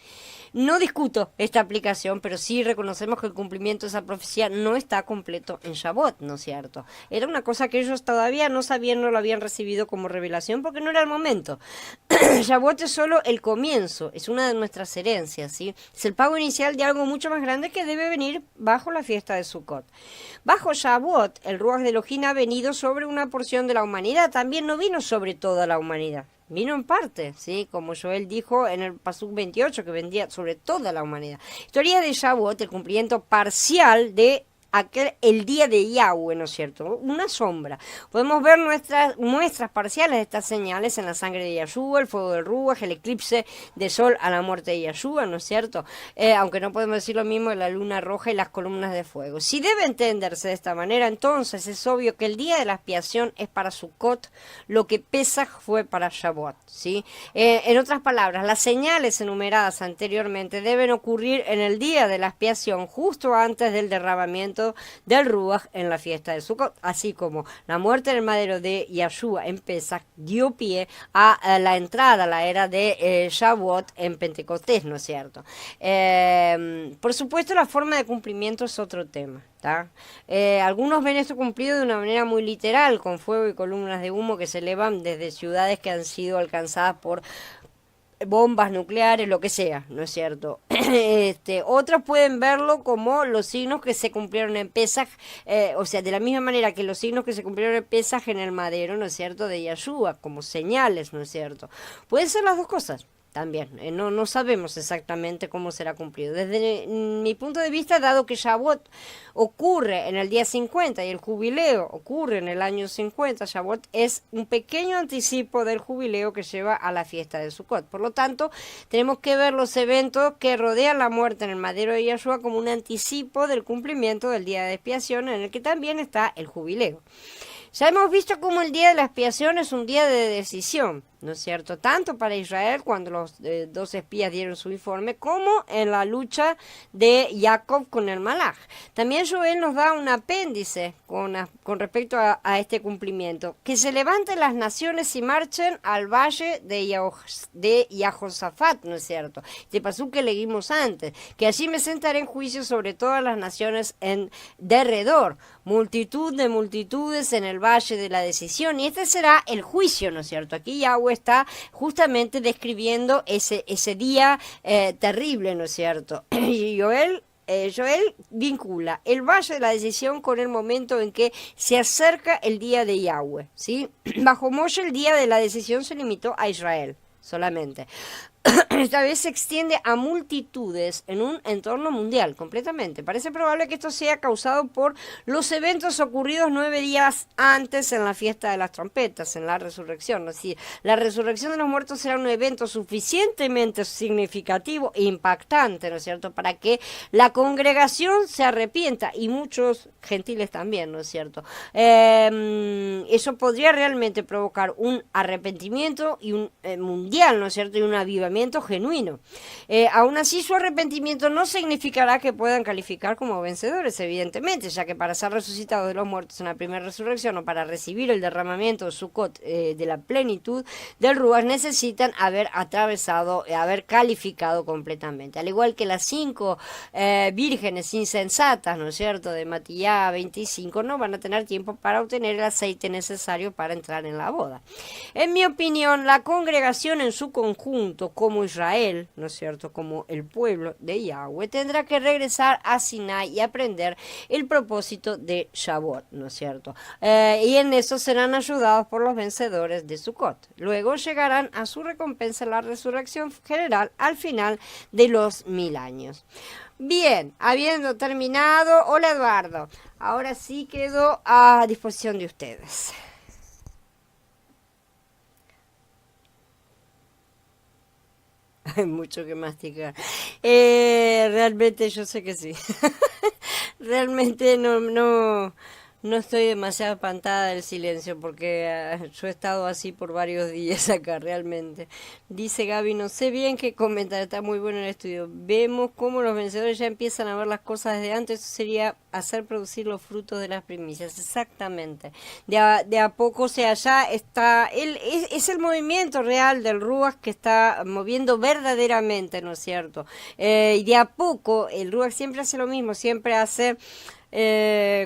No discuto esta aplicación, pero sí reconocemos que el cumplimiento de esa profecía no está completo en Shavuot, ¿no es cierto? Era una cosa que ellos todavía no sabían, no lo habían recibido como revelación porque no era el momento. Shavuot es solo el comienzo, es una de nuestras herencias, ¿sí? Es el pago inicial de algo mucho más grande que debe venir bajo la fiesta de Sukkot. Bajo Shavuot, el Ruach de Elohim ha venido sobre una porción de la humanidad, también no vino sobre toda la humanidad. Vino en parte, ¿sí? Como Joel dijo en el Pasuk 28, que vendría sobre toda la humanidad. Historia de Shavuot, el cumplimiento parcial de el día de Yahweh, ¿no es cierto? Una sombra. Podemos ver muestras parciales de estas señales en la sangre de Yeshua, el fuego del Ruach, el eclipse de sol a la muerte de Yeshua, ¿no es cierto? Aunque no podemos decir lo mismo de la luna roja y las columnas de fuego. Si debe entenderse de esta manera, entonces es obvio que el día de la expiación es para Sukkot lo que Pesaj fue para Shavuot, ¿sí? En otras palabras, las señales enumeradas anteriormente deben ocurrir en el día de la expiación, justo antes del derramamiento del Ruach en la fiesta de Sukkot, así como la muerte del madero de Yeshua en Pesach dio pie a la entrada a la era de Shavuot en Pentecostés, ¿no es cierto? Por supuesto, la forma de cumplimiento es otro tema. Algunos ven esto cumplido de una manera muy literal, con fuego y columnas de humo que se elevan desde ciudades que han sido alcanzadas por bombas nucleares, lo que sea, ¿no es cierto? Otros pueden verlo como los signos que se cumplieron en Pesaj, o sea, de la misma manera que los signos que se cumplieron en Pesaj en el madero, ¿no es cierto?, de Yeshua, como señales, ¿no es cierto? Pueden ser las dos cosas. también. No sabemos exactamente cómo será cumplido. Desde mi punto de vista, dado que Shavuot ocurre en el día 50 y el jubileo ocurre en el año 50, Shavuot es un pequeño anticipo del jubileo que lleva a la fiesta de Sukkot. Por lo tanto, tenemos que ver los eventos que rodean la muerte en el madero de Yahshua como un anticipo del cumplimiento del día de expiación, en el que también está el jubileo. Ya hemos visto cómo el día de la expiación es un día de decisión, ¿no es cierto? Tanto para Israel, cuando los dos espías dieron su informe, como en la lucha de Jacob con el Malaj. También Joel nos da un apéndice con respecto a este cumplimiento. Que se levanten las naciones y marchen al valle de Yahosafat, ¿no es cierto? Este pasú que leímos antes. Que allí me sentaré en juicio sobre todas las naciones en derredor. Multitud de multitudes en el valle de la decisión. Y este será el juicio, ¿no es cierto? Aquí Yahweh está justamente describiendo ese día terrible, ¿no es cierto? Y Joel vincula el valle de la decisión con el momento en que se acerca el día de Yahweh, ¿sí? Bajo Moshe el día de la decisión se limitó a Israel solamente. Esta vez se extiende a multitudes en un entorno mundial, completamente. Parece probable que esto sea causado por los eventos ocurridos 9 días antes en la fiesta de las trompetas, en la resurrección. Es decir, la resurrección de los muertos será un evento suficientemente significativo e impactante, ¿no es cierto?, para que la congregación se arrepienta, y muchos gentiles también, ¿no es cierto? Eso podría realmente provocar un arrepentimiento y un mundial, ¿no es cierto?, y un avivamiento genuino. Aún así, su arrepentimiento no significará que puedan calificar como vencedores, evidentemente, ya que para ser resucitados de los muertos en la primera resurrección o para recibir el derramamiento de Sukkot, de la plenitud del Ruach, necesitan haber atravesado, haber calificado completamente. Al igual que las 5 vírgenes insensatas, ¿no es cierto?, de Matillá 25, no van a tener tiempo para obtener el aceite necesario para entrar en la boda. En mi opinión, la congregación en su conjunto, como Israel, ¿no es cierto?, como el pueblo de Yahweh, tendrá que regresar a Sinai y aprender el propósito de Shavuot, ¿no es cierto? Y en eso serán ayudados por los vencedores de Sukkot. Luego llegarán a su recompensa la resurrección general al final de los 1000 años. Bien, habiendo terminado, hola Eduardo, ahora sí quedo a disposición de ustedes. Hay mucho que masticar. Realmente yo sé que sí. Realmente no estoy demasiado espantada del silencio porque yo he estado así por varios días acá, realmente. Dice Gaby, no sé bien qué comentar, está muy bueno el estudio. Vemos cómo los vencedores ya empiezan a ver las cosas desde antes, eso sería hacer producir los frutos de las primicias, exactamente. De a poco, o sea, ya está, es el movimiento real del Ruach que está moviendo verdaderamente, ¿no es cierto? Y de a poco, el Ruach siempre hace lo mismo, siempre hace...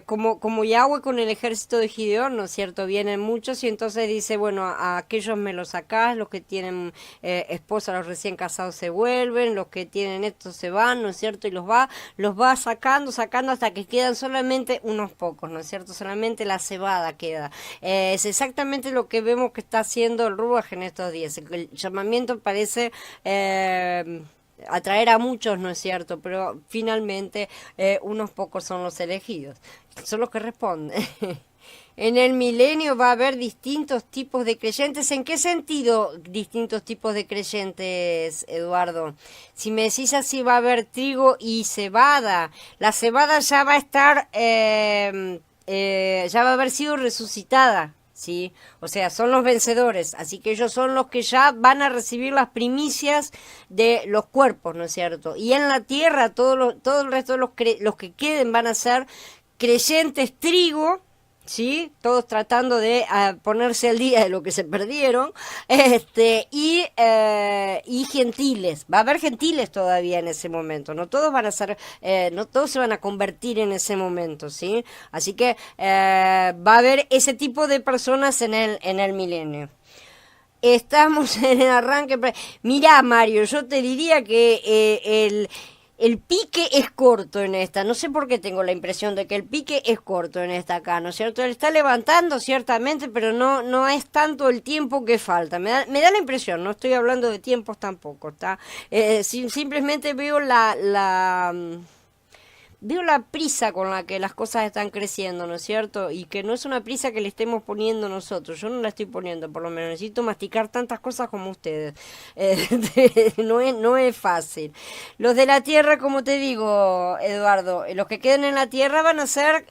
como Yahweh con el ejército de Gideón, ¿no es cierto? Vienen muchos y entonces dice, bueno, a aquellos me los sacás, los que tienen esposa, los recién casados se vuelven, los que tienen esto se van, ¿no es cierto? Y los va sacando hasta que quedan solamente unos pocos, ¿no es cierto? Solamente la cebada queda. Es exactamente lo que vemos que está haciendo el Ruach en estos días. El llamamiento parece... atraer a muchos, ¿no es cierto? Pero finalmente unos pocos son los elegidos, son los que responden. En el milenio va a haber distintos tipos de creyentes. ¿En qué sentido distintos tipos de creyentes, Eduardo? Si me decís así, va a haber trigo y cebada. La cebada ya va a estar, ya va a haber sido resucitada. ¿Sí? O sea, son los vencedores, así que ellos son los que ya van a recibir las primicias de los cuerpos, ¿no es cierto? Y en la tierra todo el resto de los que queden van a ser creyentes trigo, ¿sí? Todos tratando de ponerse al día de lo que se perdieron, y gentiles. Va a haber gentiles todavía en ese momento, no todos van a ser, no todos se van a convertir en ese momento, ¿sí? Así que va a haber ese tipo de personas en el milenio. Estamos en el arranque. Mirá, Mario, yo te diría que el pique es corto en esta. No sé por qué tengo la impresión de que el pique es corto en esta acá, ¿no es cierto? Él está levantando ciertamente, pero no es tanto el tiempo que falta. Me da la impresión, no estoy hablando de tiempos tampoco, ¿está? Simplemente veo veo la prisa con la que las cosas están creciendo, ¿no es cierto? Y que no es una prisa que le estemos poniendo nosotros. Yo no la estoy poniendo, por lo menos. Necesito masticar tantas cosas como ustedes. No es fácil. Los de la tierra, como te digo, Eduardo, los que queden en la tierra van a ser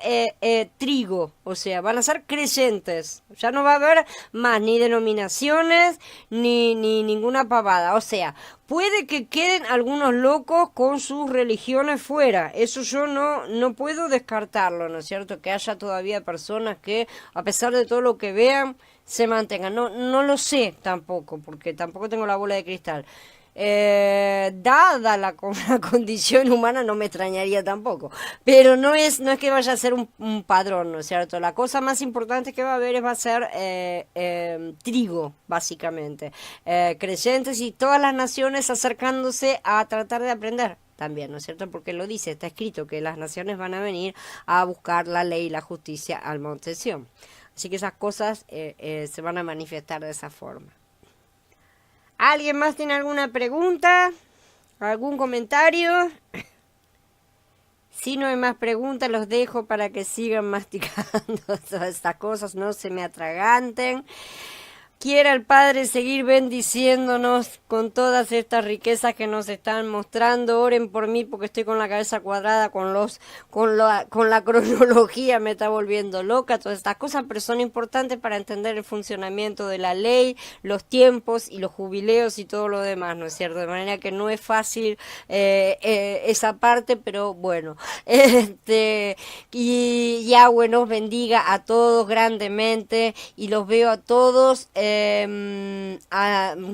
trigo, o sea, van a ser creyentes. Ya no va a haber más ni denominaciones ni ninguna pavada. O sea, puede que queden algunos locos con sus religiones fuera. Eso yo no puedo descartarlo, ¿no es cierto? Que haya todavía personas que, a pesar de todo lo que vean, se mantengan. No lo sé tampoco, porque tampoco tengo la bola de cristal. Dada la condición humana, no me extrañaría tampoco. Pero no es que vaya a ser un padrón, ¿no es cierto? La cosa más importante que va a haber va a ser trigo, básicamente. Creyentes y todas las naciones acercándose a tratar de aprender también, ¿no es cierto? Porque lo dice, está escrito que las naciones van a venir a buscar la ley y la justicia al monte Sión. Así que esas cosas se van a manifestar de esa forma. ¿Alguien más tiene alguna pregunta? ¿Algún comentario? Si no hay más preguntas, los dejo para que sigan masticando todas estas cosas, no se me atraganten. Quiera el Padre seguir bendiciéndonos con todas estas riquezas que nos están mostrando. Oren por mí porque estoy con la cabeza cuadrada, con la cronología me está volviendo loca, todas estas cosas, pero son importantes para entender el funcionamiento de la ley, los tiempos y los jubileos y todo lo demás, ¿no es cierto? De manera que no es fácil esa parte, pero bueno. Y Yahweh nos bendiga a todos grandemente y los veo a todos.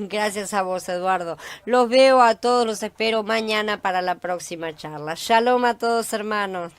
Gracias a vos, Eduardo. Los veo a todos, los espero mañana para la próxima charla. Shalom a todos, hermanos.